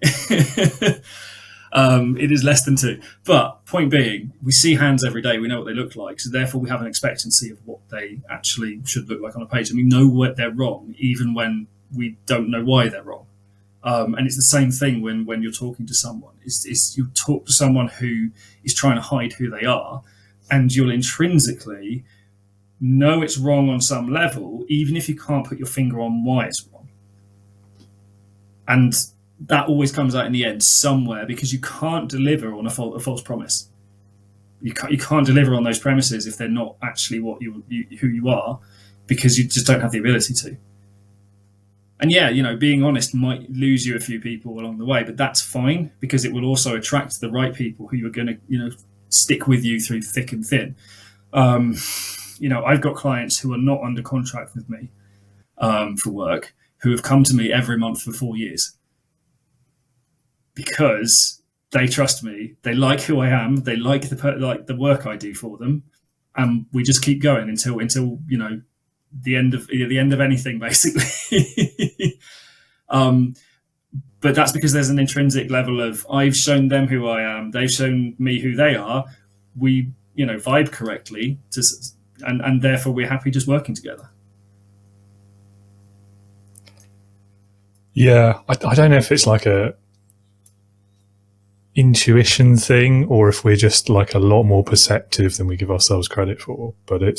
[SPEAKER 1] It is less than 2. But point being, we see hands every day. We know what they look like. So therefore, we have an expectancy of what they actually should look like on a page. And we know what they're wrong, even when we don't know why they're wrong. And it's the same thing when you're talking to someone. It's you talk to someone who is trying to hide who they are, and you'll intrinsically know it's wrong on some level, even if you can't put your finger on why it's wrong. And that always comes out in the end somewhere, because you can't deliver on a false promise. You can't deliver on those premises if they're not actually what who you are, because you just don't have the ability to. And yeah, being honest might lose you a few people along the way, but that's fine, because it will also attract the right people who are going to, stick with you through thick and thin. I've got clients who are not under contract with me for work, who have come to me every month for 4 years, because they trust me, they like who I am, they like the work I do for them, and we just keep going until the end of anything, basically. But that's because there's an intrinsic level of, I've shown them who I am, they've shown me who they are, we vibe correctly, and therefore we're happy just working together.
[SPEAKER 3] Yeah, I don't know if it's like a intuition thing, or if we're just like a lot more perceptive than we give ourselves credit for. But I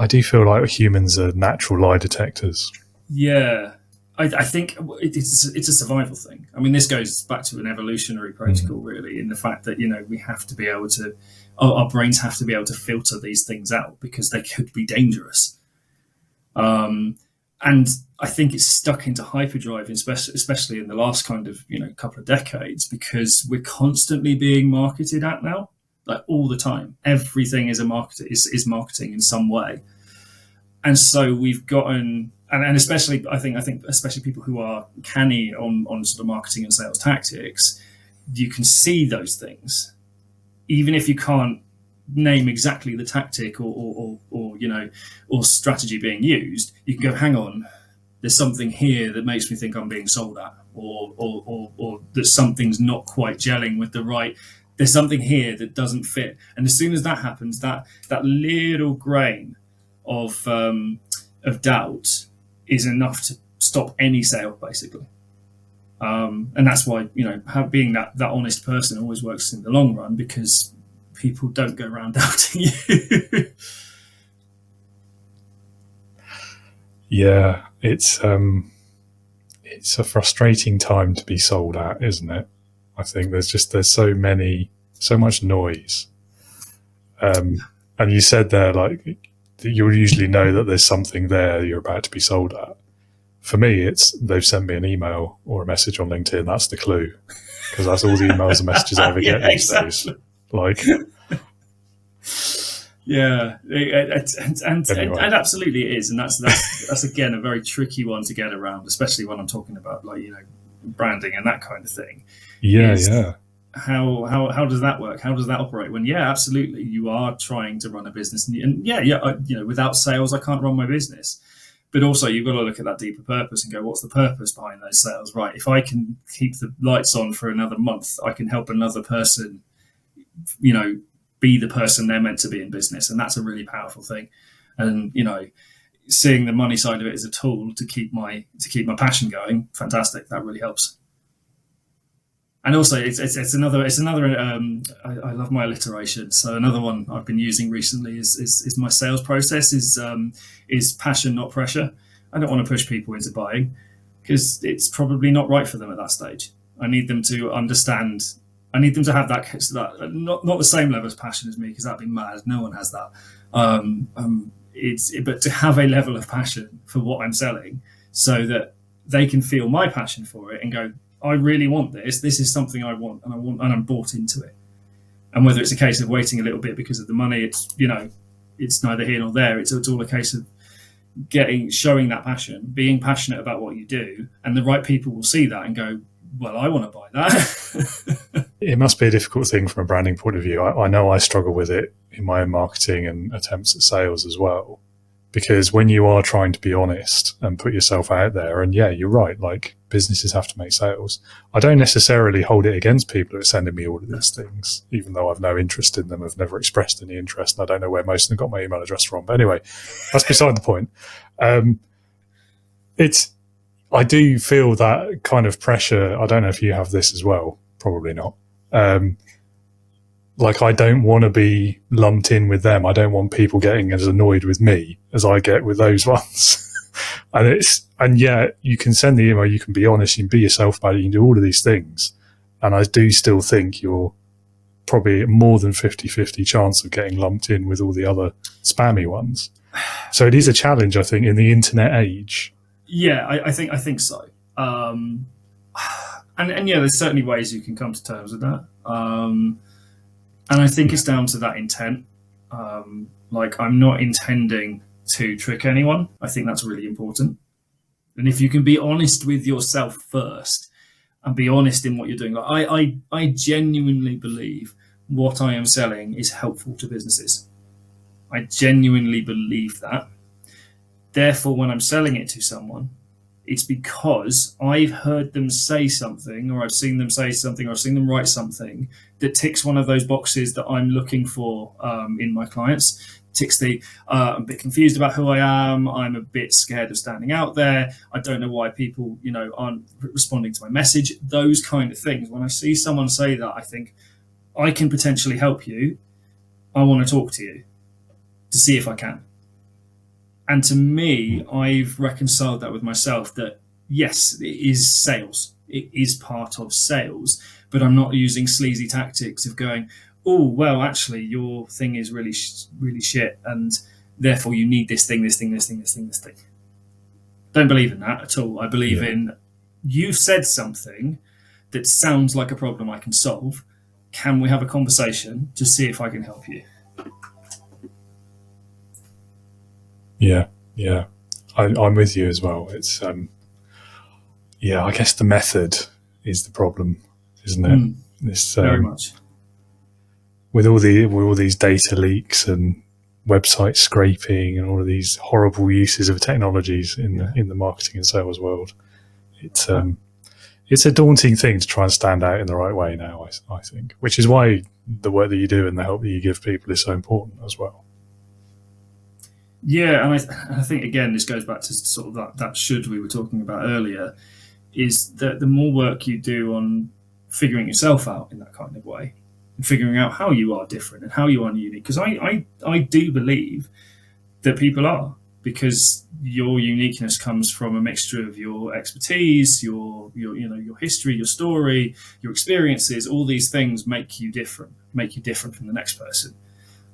[SPEAKER 3] do feel like humans are natural lie detectors.
[SPEAKER 1] Yeah, I think it's a survival thing. I mean, this goes back to an evolutionary protocol, really, in the fact that, we have to be able to, our brains have to be able to filter these things out, because they could be dangerous. And I think it's stuck into hyperdrive, especially in the last kind of, couple of decades, because we're constantly being marketed at now, like all the time. Everything is is marketing in some way. And so we've gotten, and especially, I think especially people who are canny on sort of marketing and sales tactics, you can see those things, even if you can't name exactly the tactic or strategy being used. You can go, hang on, there's something here that makes me think I'm being sold at, or that something's not quite gelling with the right. There's something here that doesn't fit, and as soon as that happens, that little grain of doubt is enough to stop any sale, basically. And that's why being that honest person always works in the long run, because people don't go around doubting you.
[SPEAKER 3] Yeah, it's a frustrating time to be sold at, isn't it? I think there's so much noise. And you said there, like, you'll usually know that there's something there you're about to be sold at. For me, it's they've sent me an email or a message on LinkedIn. That's the clue, because that's all the emails and messages I ever get these days. Like,
[SPEAKER 1] yeah, and absolutely it is, and that's again a very tricky one to get around, especially when I'm talking about branding and that kind of thing.
[SPEAKER 3] Yeah.
[SPEAKER 1] How does that work? How does that operate? When absolutely, you are trying to run a business, and without sales, I can't run my business. But also, you've got to look at that deeper purpose and go, what's the purpose behind those sales? Right? If I can keep the lights on for another month, I can help another person, be the person they're meant to be in business, and that's a really powerful thing. And seeing the money side of it as a tool to keep my passion going, fantastic. That really helps. And also, it's another. I love my alliteration. So another one I've been using recently is my sales process is passion, not pressure. I don't want to push people into buying because it's probably not right for them at that stage. I need them to understand. I need them to have that not the same level of passion as me, because that'd be mad. No one has that. But to have a level of passion for what I'm selling, so that they can feel my passion for it and go, I really want this. This is something I want, and I'm bought into it. And whether it's a case of waiting a little bit because of the money, it's neither here nor there. It's all a case of showing that passion, being passionate about what you do, and the right people will see that and go, well, I want to buy that.
[SPEAKER 3] It must be a difficult thing from a branding point of view. I know I struggle with it in my own marketing and attempts at sales as well, because when you are trying to be honest and put yourself out there, and yeah, you're right, like businesses have to make sales. I don't necessarily hold it against people who are sending me all of these things, even though I've no interest in them. I've never expressed any interest, and I don't know where most of them got my email address from. But anyway, that's beside the point. I do feel that kind of pressure. I don't know if you have this as well. Probably not. Like, I don't want to be lumped in with them. I don't want people getting as annoyed with me as I get with those ones. and yeah, you can send the email, you can be honest, you can be yourself about it, you can do all of these things. And I do still think you're probably more than 50-50 chance of getting lumped in with all the other spammy ones. So it is a challenge, I think, in the internet age.
[SPEAKER 1] Yeah, I think so. And yeah, there's certainly ways you can come to terms with that. And I think it's down to that intent. Like, I'm not intending to trick anyone. I think that's really important. And if you can be honest with yourself first and be honest in what you're doing, like I genuinely believe what I am selling is helpful to businesses. I genuinely believe that. Therefore, when I'm selling it to someone, it's because I've heard them say something, or I've seen them say something, or I've seen them write something that ticks one of those boxes that I'm looking for in my clients. Ticks the, I'm a bit confused about who I am. I'm a bit scared of standing out there. I don't know why people, aren't responding to my message. Those kind of things. When I see someone say that, I think, I can potentially help you. I want to talk to you to see if I can. And to me, I've reconciled that with myself that, yes, it is sales. It is part of sales, but I'm not using sleazy tactics of going, oh, well, actually, your thing is really, really shit, and therefore you need this thing. Don't believe in that at all. I believe in, you've said something that sounds like a problem I can solve. Can we have a conversation to see if I can help you?
[SPEAKER 3] Yeah. I'm with you as well. It's, I guess the method is the problem, isn't it? This,
[SPEAKER 1] very much.
[SPEAKER 3] With all these data leaks and website scraping and all of these horrible uses of technologies in the marketing and sales world, it's a daunting thing to try and stand out in the right way now, I think, which is why the work that you do and the help that you give people is so important as well.
[SPEAKER 1] Yeah, and I think, again, this goes back to sort of that should we were talking about earlier, is that the more work you do on figuring yourself out in that kind of way, and figuring out how you are different and how you are unique, because I do believe that people are, because your uniqueness comes from a mixture of your expertise, your history, your story, your experiences. All these things make you different from the next person.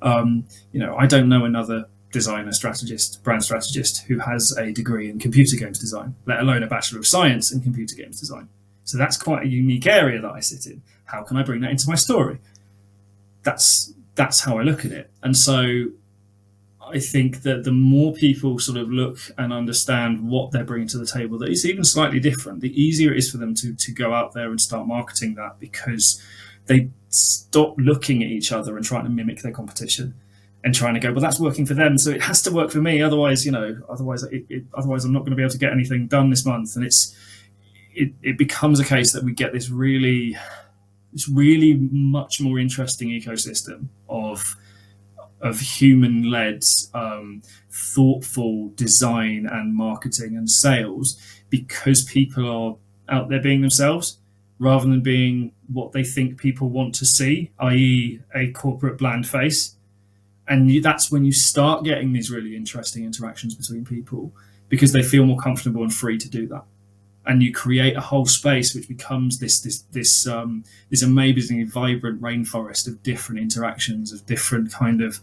[SPEAKER 1] I don't know another designer, strategist, brand strategist who has a degree in computer games design, let alone a Bachelor of Science in computer games design. So that's quite a unique area that I sit in. How can I bring that into my story? That's how I look at it. And so I think that the more people sort of look and understand what they're bringing to the table that is even slightly different, the easier it is for them to go out there and start marketing that, because they stop looking at each other and trying to mimic their competition and trying to go, well, that's working for them, so it has to work for me. Otherwise, otherwise I'm not going to be able to get anything done this month. And it becomes a case that we get this really much more interesting ecosystem of human-led, thoughtful design and marketing and sales, because people are out there being themselves rather than being what they think people want to see, i.e. a corporate bland face. And that's when you start getting these really interesting interactions between people, because they feel more comfortable and free to do that. And you create a whole space which becomes this amazingly vibrant rainforest of different interactions, of different kind of,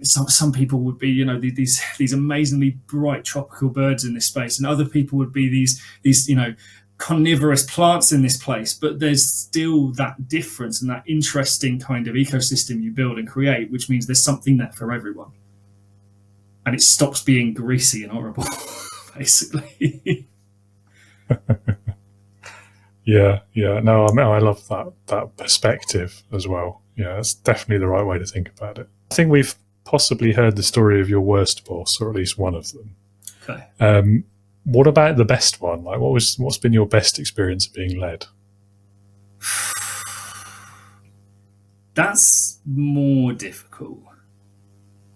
[SPEAKER 1] some people would be, these amazingly bright tropical birds in this space, and other people would be these carnivorous plants in this place. But there's still that difference and that interesting kind of ecosystem you build and create, which means there's something there for everyone, and it stops being greasy and horrible. Basically.
[SPEAKER 3] Yeah. No, I love that perspective as well. Yeah, that's definitely the right way to think about it. I think we've possibly heard the story of your worst boss, or at least one of them.
[SPEAKER 1] Okay.
[SPEAKER 3] What about the best one? Like, what's been your best experience of being led?
[SPEAKER 1] That's more difficult.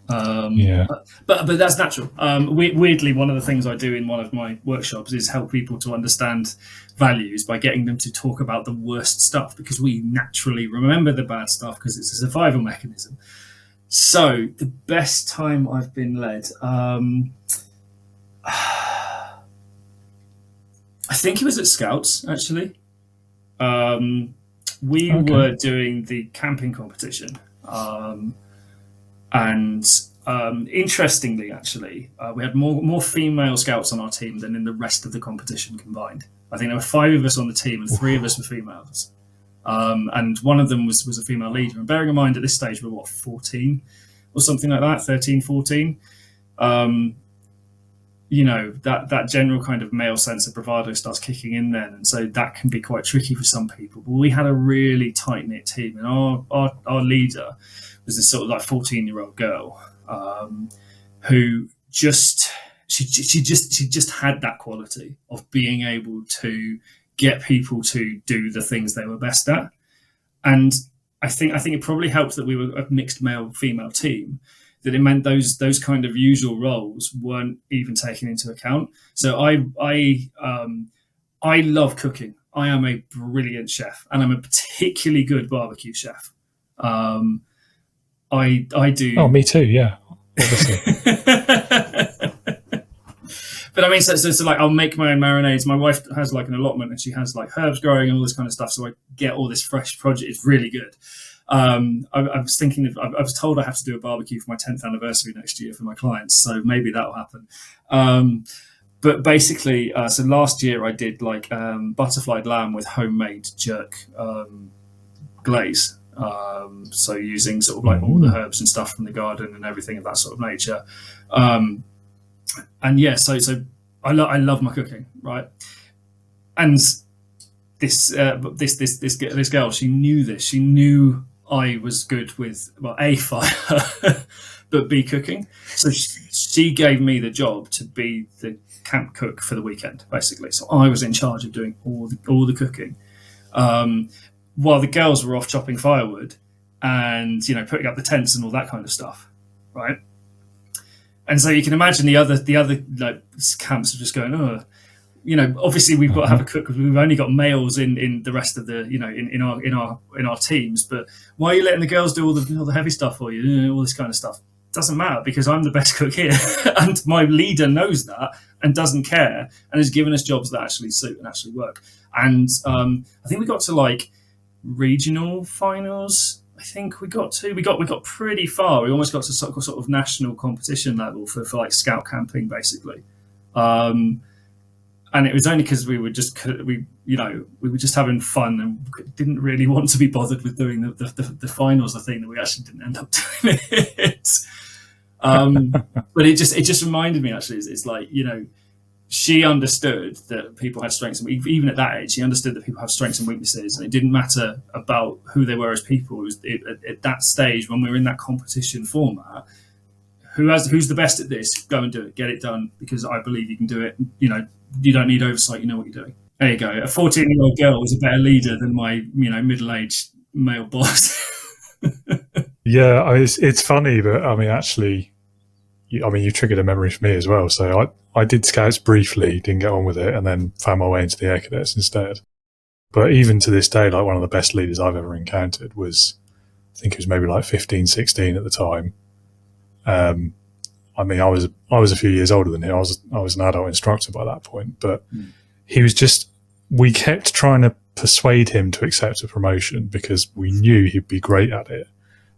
[SPEAKER 3] Yeah.
[SPEAKER 1] But that's natural. Weirdly, one of the things I do in one of my workshops is help people to understand values by getting them to talk about the worst stuff, because we naturally remember the bad stuff because it's a survival mechanism. So the best time I've been led, I think it was at Scouts, actually. We were doing the camping competition. And interestingly, actually, we had more female scouts on our team than in the rest of the competition combined. I think there were 5 of us on the team and 3 of us were females. And one of them was a female leader. And bearing in mind at this stage, we're 14 or something like that, 13, 14. That general kind of male sense of bravado starts kicking in then. And so that can be quite tricky for some people. But we had a really tight-knit team, and our leader was this sort of like 14-year-old girl who just had that quality of being able to get people to do the things they were best at. And I think it probably helped that we were a mixed male-female team, that it meant those kind of usual roles weren't even taken into account. So I love cooking. I am a brilliant chef, and I'm a particularly good barbecue chef. I do.
[SPEAKER 3] Oh, me too. Yeah, obviously.
[SPEAKER 1] But I mean, so like I'll make my own marinades. My wife has like an allotment, and she has like herbs growing and all this kind of stuff. So I get all this fresh produce. It's really good. I was thinking I was told I have to do a barbecue for my 10th anniversary next year for my clients. So maybe that'll happen. But basically, so last year I did like butterflied lamb with homemade jerk glaze. So using sort of like all the herbs and stuff from the garden and everything of that sort of nature. And yeah, so I love my cooking, right? And this girl, she knew this. She knew I was good with, well, A, fire, but B, cooking. So she gave me the job to be the camp cook for the weekend, basically. So I was in charge of doing all the cooking, while the girls were off chopping firewood and putting up the tents and all that kind of stuff, right? And so you can imagine the other like camps are just going, oh, obviously we've got to have a cook because we've only got males in the rest of the in our teams. But why are you letting the girls do all the heavy stuff for you? All this kind of stuff doesn't matter because I'm the best cook here, and my leader knows that and doesn't care and has given us jobs that actually suit and actually work. And I think we got to like regional finals. I think we got pretty far. We almost got to sort of national competition level for like scout camping, basically. And it was only because we were just having fun and didn't really want to be bothered with doing the finals. I think that we actually didn't end up doing it. But it just reminded me actually. It's like she understood that people had strengths, and even at that age, she understood that people have strengths and weaknesses, and it didn't matter about who they were as people. It was at that stage when we were in that competition format. Who's the best at this? Go and do it. Get it done because I believe you can do it. You don't need oversight. You know what you're doing. There you go. A 14-year-old girl was a better leader than my middle-aged male boss.
[SPEAKER 3] Yeah, it's funny, but I mean, actually, you triggered a memory for me as well. So I did Scouts briefly, didn't get on with it, and then found my way into the Air Cadets instead. But even to this day, like one of the best leaders I've ever encountered was, I think it was maybe like 15, 16 at the time. I mean, I was a few years older than him. I was an adult instructor by that point, but he was just, we kept trying to persuade him to accept a promotion because we knew he'd be great at it.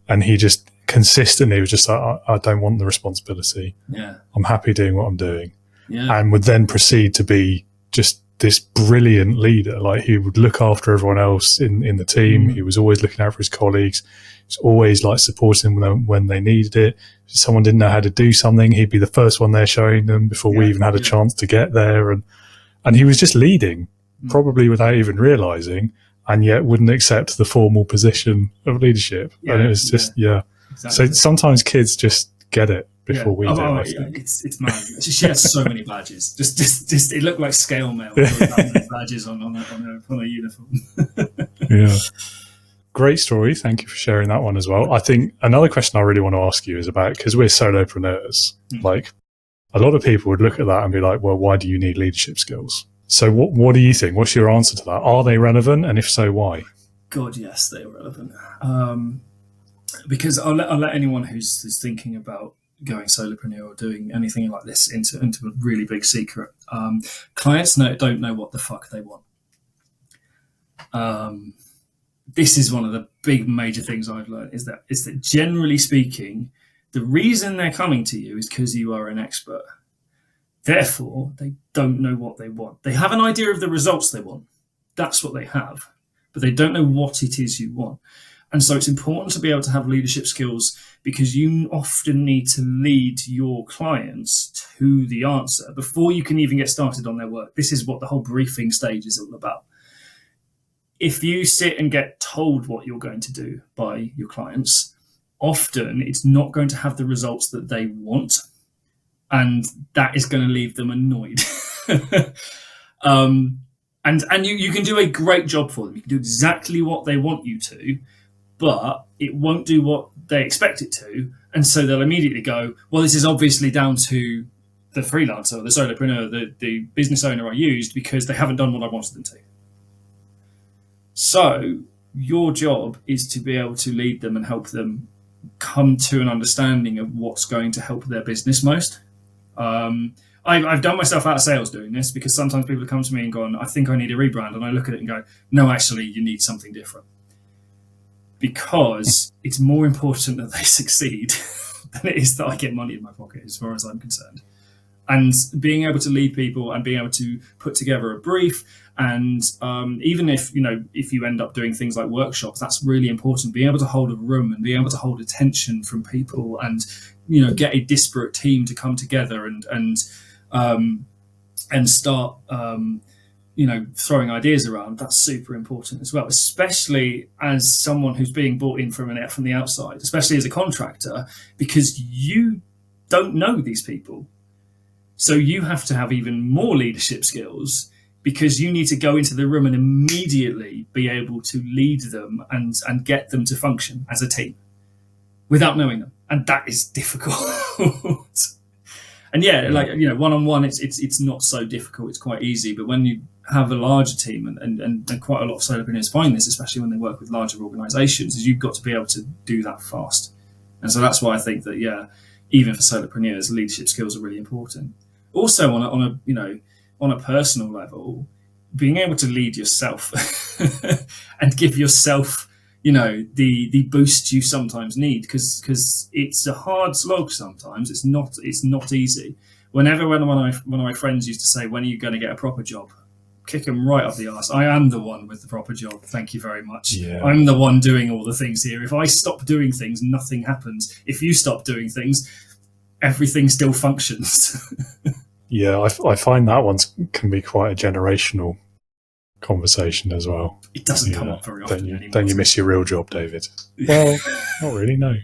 [SPEAKER 3] And he just consistently was just like, I don't want the responsibility.
[SPEAKER 1] Yeah.
[SPEAKER 3] I'm happy doing what I'm doing.
[SPEAKER 1] Yeah.
[SPEAKER 3] And would then proceed to be just this brilliant leader. Like he would look after everyone else in the team. He was always looking out for his colleagues. He was always like supporting them when they needed it. If someone didn't know how to do something, he'd be the first one there showing them before we even had a chance to get there. And he was just leading, probably without even realizing, and yet wouldn't accept the formal position of leadership. And it was just, Exactly. So sometimes kids just get it before we do.
[SPEAKER 1] It's mad. She has so many badges. Just it looked like scale mail. Badges on a uniform.
[SPEAKER 3] Yeah. Great story. Thank you for sharing that one as well. I think another question I really want to ask you is about, because we're solopreneurs, like a lot of people would look at that and be like, well, why do you need leadership skills? So what do you think? What's your answer to that? Are they relevant? And if so, why?
[SPEAKER 1] God, yes, they're relevant. Because I'll let anyone who's thinking about going solopreneur or doing anything like this into a really big secret. Clients don't know what the fuck they want. This is one of the big major things I've learned is that generally speaking, the reason they're coming to you is because you are an expert. Therefore, they don't know what they want. They have an idea of the results they want. That's what they have, but they don't know what it is you want. And so it's important to be able to have leadership skills because you often need to lead your clients to the answer before you can even get started on their work. This is what the whole briefing stage is all about. If you sit and get told what you're going to do by your clients, often it's not going to have the results that they want. And that is going to leave them annoyed. And you can do a great job for them. You can do exactly what they want you to, but it won't do what they expect it to. And so they'll immediately go, well, this is obviously down to the freelancer, the solopreneur, the business owner I used because they haven't done what I wanted them to. So your job is to be able to lead them and help them come to an understanding of what's going to help their business most. I've done myself out of sales doing this because sometimes people come to me and go, I think I need a rebrand. And I look at it and go, no, actually, you need something different. Because it's more important that they succeed than it is that I get money in my pocket, as far as I'm concerned. And being able to lead people and being able to put together a brief, and even if you end up doing things like workshops, that's really important. Being able to hold a room and being able to hold attention from people, and get a disparate team to come together and start throwing ideas around. That's super important as well, especially as someone who's being brought in from the outside, especially as a contractor, because you don't know these people. So you have to have even more leadership skills because you need to go into the room and immediately be able to lead them and get them to function as a team without knowing them. And that is difficult. And one-on-one, it's not so difficult. It's quite easy. But when you have a larger team, and quite a lot of solopreneurs find this, especially when they work with larger organizations, is you've got to be able to do that fast. And so that's why I think that, even for solopreneurs, leadership skills are really important. Also on a personal level, being able to lead yourself and give yourself, the boost you sometimes need, because it's a hard slog sometimes. It's not easy. Whenever one of my friends used to say, when are you going to get a proper job? Kick them right up the arse. I am the one with the proper job. Thank you very much. Yeah. I'm the one doing all the things here. If I stop doing things, nothing happens. If you stop doing things, everything still functions.
[SPEAKER 3] Yeah, I find that one can be quite a generational conversation as well.
[SPEAKER 1] It doesn't come up very often anymore.
[SPEAKER 3] Don't you miss your real job, David? Well, not really, no.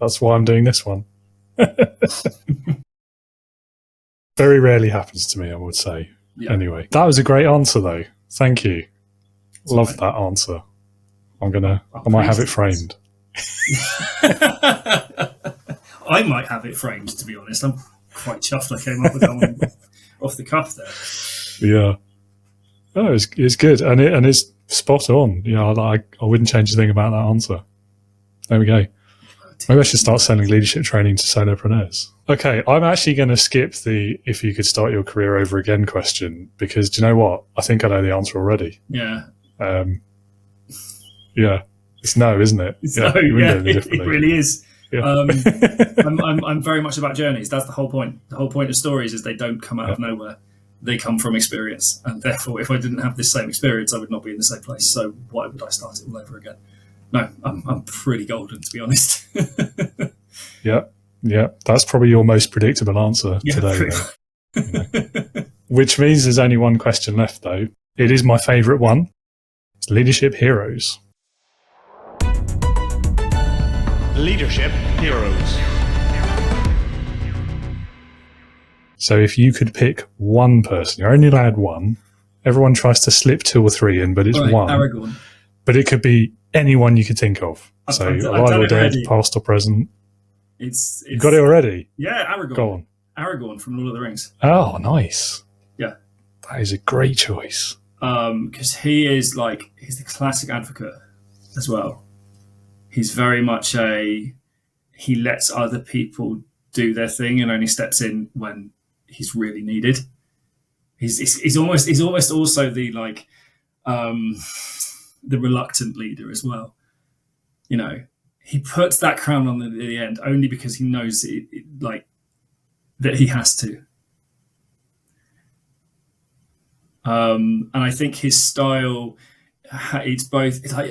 [SPEAKER 3] That's why I'm doing this one. Very rarely happens to me, I would say. Yeah. Anyway, that was a great answer, though. Thank you. Love that answer. I might have it framed.
[SPEAKER 1] I might have it framed, to be honest. I'm quite chuffed I came up with that one off the cuff there.
[SPEAKER 3] Yeah. Oh, it's good, and it's spot on. I wouldn't change a thing about that answer. There we go. Maybe I should start selling leadership training to solopreneurs. Okay, I'm actually going to skip the if you could start your career over again question, because do you know what? I think I know the answer already.
[SPEAKER 1] Yeah.
[SPEAKER 3] Yeah. It's no, isn't it?
[SPEAKER 1] It's no, it really is.
[SPEAKER 3] Yeah.
[SPEAKER 1] I'm very much about journeys. That's the whole point. The whole point of stories is they don't come out of nowhere. They come from experience. And therefore, if I didn't have this same experience, I would not be in the same place. So why would I start it all over again? No, I'm pretty golden, to be honest.
[SPEAKER 3] Yeah. That's probably your most predictable answer today. Which means there's only one question left, though. It is my favourite one. It's leadership heroes.
[SPEAKER 2] Leadership heroes.
[SPEAKER 3] So if you could pick one person, you're only allowed one. Everyone tries to slip 2 or 3 in, but it's one.
[SPEAKER 1] Aragorn.
[SPEAKER 3] But it could be anyone you could think of. So alive or dead, past or present.
[SPEAKER 1] It's
[SPEAKER 3] you got it already?
[SPEAKER 1] Yeah, Aragorn.
[SPEAKER 3] Go on.
[SPEAKER 1] Aragorn from Lord of the Rings.
[SPEAKER 3] Oh, nice.
[SPEAKER 1] Yeah.
[SPEAKER 3] That is a great choice.
[SPEAKER 1] Because he's the classic advocate as well. He's very much he lets other people do their thing and only steps in when he's really needed. He's almost also the reluctant leader as well. He puts that crown on at the end only because he knows that he has to. And I think his style, it's both. I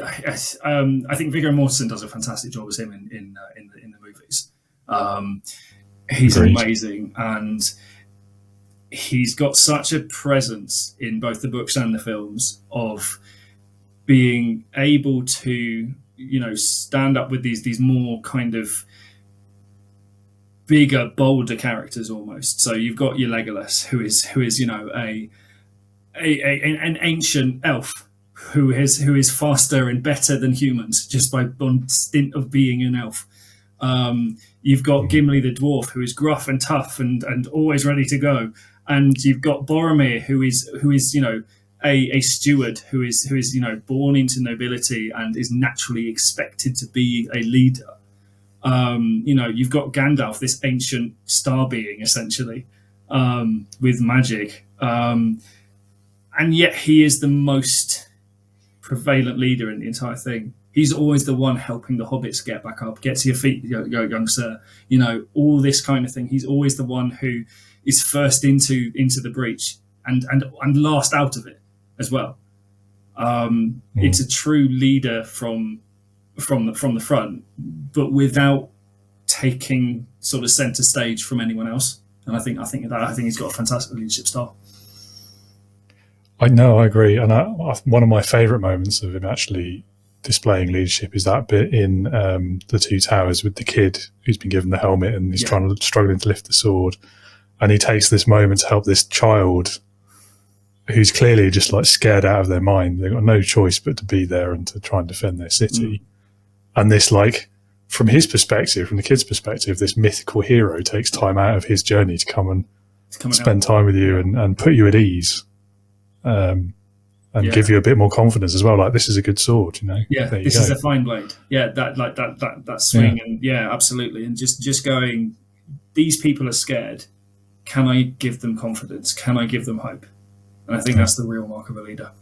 [SPEAKER 1] think Viggo Mortensen does a fantastic job as him in the movies. He's amazing, and he's got such a presence in both the books and the films of being able to, stand up with these more kind of bigger, bolder characters almost. So you've got your Legolas, who is an ancient elf who is faster and better than humans just by on stint of being an elf. You've got Gimli the dwarf, who is gruff and tough and always ready to go, and you've got Boromir, who is a steward who is born into nobility and is naturally expected to be a leader. You've got Gandalf, this ancient star being essentially, with magic, and yet he is the most prevalent leader in the entire thing. He's always the one helping the hobbits get back up, get to your feet, young sir. All this kind of thing. He's always the one who is first into the breach and last out of it as well. It's a true leader from the front, but without taking sort of center stage from anyone else. And I think he's got a fantastic leadership style.
[SPEAKER 3] I know, I agree. And one of my favourite moments of him actually displaying leadership is that bit in The Two Towers with the kid who's been given the helmet and he's struggling to lift the sword. And he takes this moment to help this child who's clearly just scared out of their mind. They've got no choice but to be there and to try and defend their city. And this, from his perspective, from the kid's perspective, this mythical hero takes time out of his journey to come and spend time with you and put you at ease. Give you a bit more confidence as well. This is a good sword,
[SPEAKER 1] this is a fine blade. That swing, and absolutely. And just going, these people are scared. Can I give them confidence? Can I give them hope? And I think that's the real mark of a leader.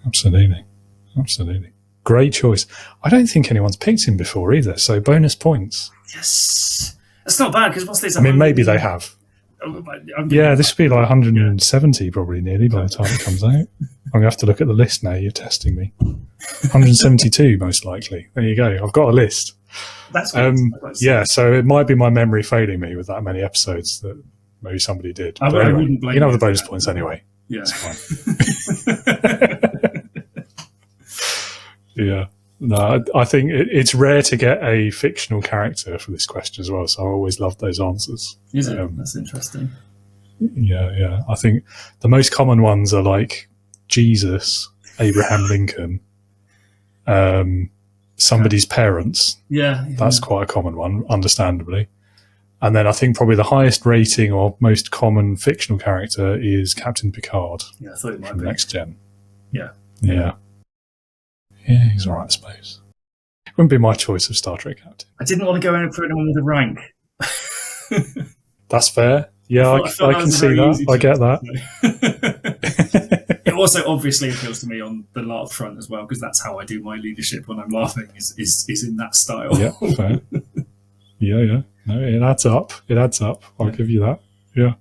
[SPEAKER 3] Absolutely. Great choice. I don't think anyone's picked him before either, so bonus points.
[SPEAKER 1] Yes. That's not bad, because what's this?
[SPEAKER 3] I mean, maybe they have. This will be 170 probably nearly by the time it comes out. I'm going to have to look at the list now. You're testing me. 172 most likely. There you go. I've got a list.
[SPEAKER 1] That's good.
[SPEAKER 3] So it might be my memory failing me with that many episodes that maybe somebody did.
[SPEAKER 1] I wouldn't blame
[SPEAKER 3] you. Have the bonus points anyway.
[SPEAKER 1] Yeah.
[SPEAKER 3] It's fine. Yeah. No, I think it's rare to get a fictional character for this question as well, so I always love those answers.
[SPEAKER 1] Is it? That's interesting.
[SPEAKER 3] Yeah. I think the most common ones are Jesus, Abraham Lincoln, somebody's parents.
[SPEAKER 1] Yeah.
[SPEAKER 3] That's quite a common one, understandably. And then I think probably the highest rating or most common fictional character is Captain Picard.
[SPEAKER 1] Yeah, I thought it might
[SPEAKER 3] from
[SPEAKER 1] be.
[SPEAKER 3] Next Gen.
[SPEAKER 1] Yeah.
[SPEAKER 3] Yeah, he's all right, I suppose. It wouldn't be my choice of Star Trek captain.
[SPEAKER 1] I didn't want to go in for anyone with a rank.
[SPEAKER 3] That's fair. Yeah, I can see that. I get that.
[SPEAKER 1] It also obviously appeals to me on the laugh front as well, because that's how I do my leadership when I'm laughing, is in that style.
[SPEAKER 3] Yeah, fair. Yeah. No, it adds up. I'll give you that. Yeah.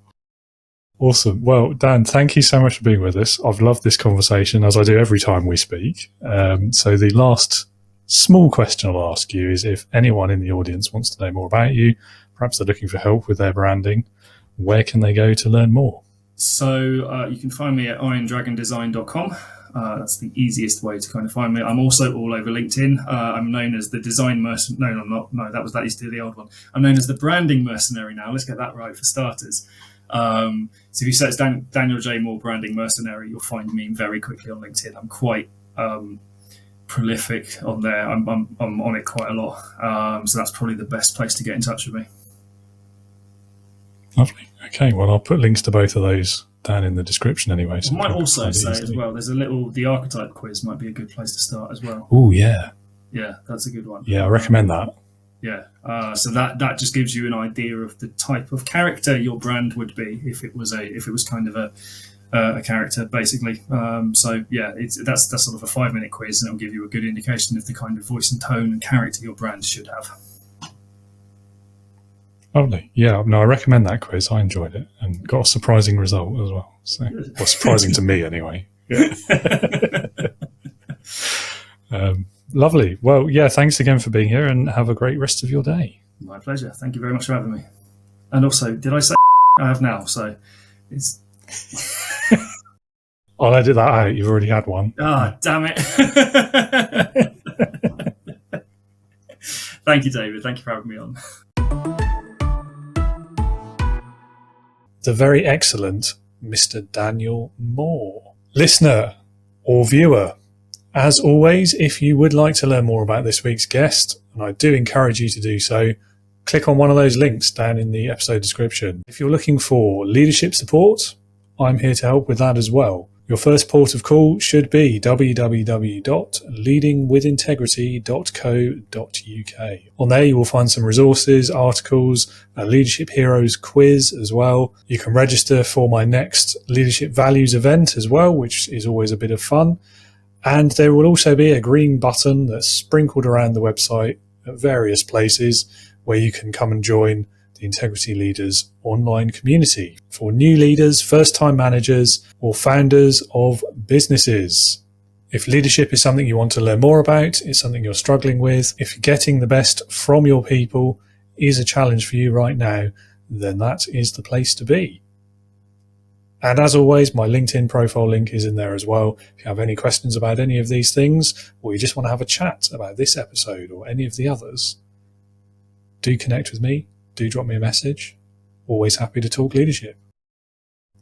[SPEAKER 3] Awesome. Well, Dan, thank you so much for being with us. I've loved this conversation, as I do every time we speak. So the last small question I'll ask you is, if anyone in the audience wants to know more about you, perhaps they're looking for help with their branding, where can they go to learn more?
[SPEAKER 1] So you can find me at irondragondesign.com. That's the easiest way to kind of find me. I'm also all over LinkedIn. I'm known as the design mercenary. No, I'm not. No, that used to be the old one. I'm known as the branding mercenary now. Let's get that right for starters. So if you search Daniel J. Moore branding mercenary, you'll find me very quickly on LinkedIn. I'm quite prolific on there. I'm on it quite a lot. So that's probably the best place to get in touch with me.
[SPEAKER 3] Lovely. Okay, well, I'll put links to both of those down in the description anyway. So
[SPEAKER 1] I might also say as well, there's the archetype quiz might be a good place to start as well.
[SPEAKER 3] Oh, yeah.
[SPEAKER 1] Yeah, that's a good one.
[SPEAKER 3] Yeah, I recommend that.
[SPEAKER 1] Yeah, so that just gives you an idea of the type of character your brand would be if it was kind of a character, basically. So yeah, that's sort of a 5-minute quiz, and it'll give you a good indication of the kind of voice and tone and character your brand should have.
[SPEAKER 3] Lovely. Yeah, no, I recommend that quiz. I enjoyed it and got a surprising result as well. So, well, surprising to me anyway. Yeah. Lovely. Well, yeah, thanks again for being here, and have a great rest of your day.
[SPEAKER 1] My pleasure. Thank you very much for having me. And also, did I say I have now? So it's...
[SPEAKER 3] I'll edit that out. You've already had one.
[SPEAKER 1] Ah, damn it. Thank you, David. Thank you for having me on.
[SPEAKER 3] The very excellent Mr. Daniel Moore. Listener or viewer, as always, if you would like to learn more about this week's guest, and I do encourage you to do so, click on one of those links down in the episode description. If you're looking for leadership support, I'm here to help with that as well. Your first port of call should be www.leadingwithintegrity.co.uk. On there you will find some resources, articles, a Leadership Heroes quiz as well. You can register for my next Leadership Values event as well, which is always a bit of fun. And there will also be a green button that's sprinkled around the website at various places where you can come and join the Integrity Leaders online community for new leaders, first-time managers, or founders of businesses. If leadership is something you want to learn more about, it's something you're struggling with, if getting the best from your people is a challenge for you right now, then that is the place to be. And as always, my LinkedIn profile link is in there as well. If you have any questions about any of these things, or you just want to have a chat about this episode or any of the others, do connect with me. Do drop me a message. Always happy to talk leadership.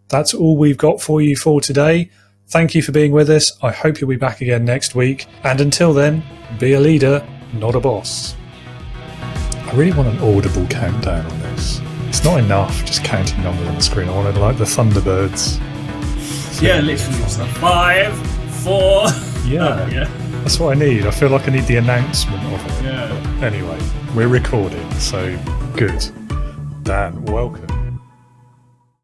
[SPEAKER 3] That's all we've got for you for today. Thank you for being with us. I hope you'll be back again next week. And until then, be a leader, not a boss. I really want an audible countdown on this. It's not enough just counting numbers on the screen. I want it like the Thunderbirds.
[SPEAKER 1] Yeah, literally. It's like 5, 4.
[SPEAKER 3] Yeah.
[SPEAKER 1] Yeah.
[SPEAKER 3] That's what I need. I feel like I need the announcement of it.
[SPEAKER 1] Yeah.
[SPEAKER 3] But anyway, we're recording, so good. Dan, welcome.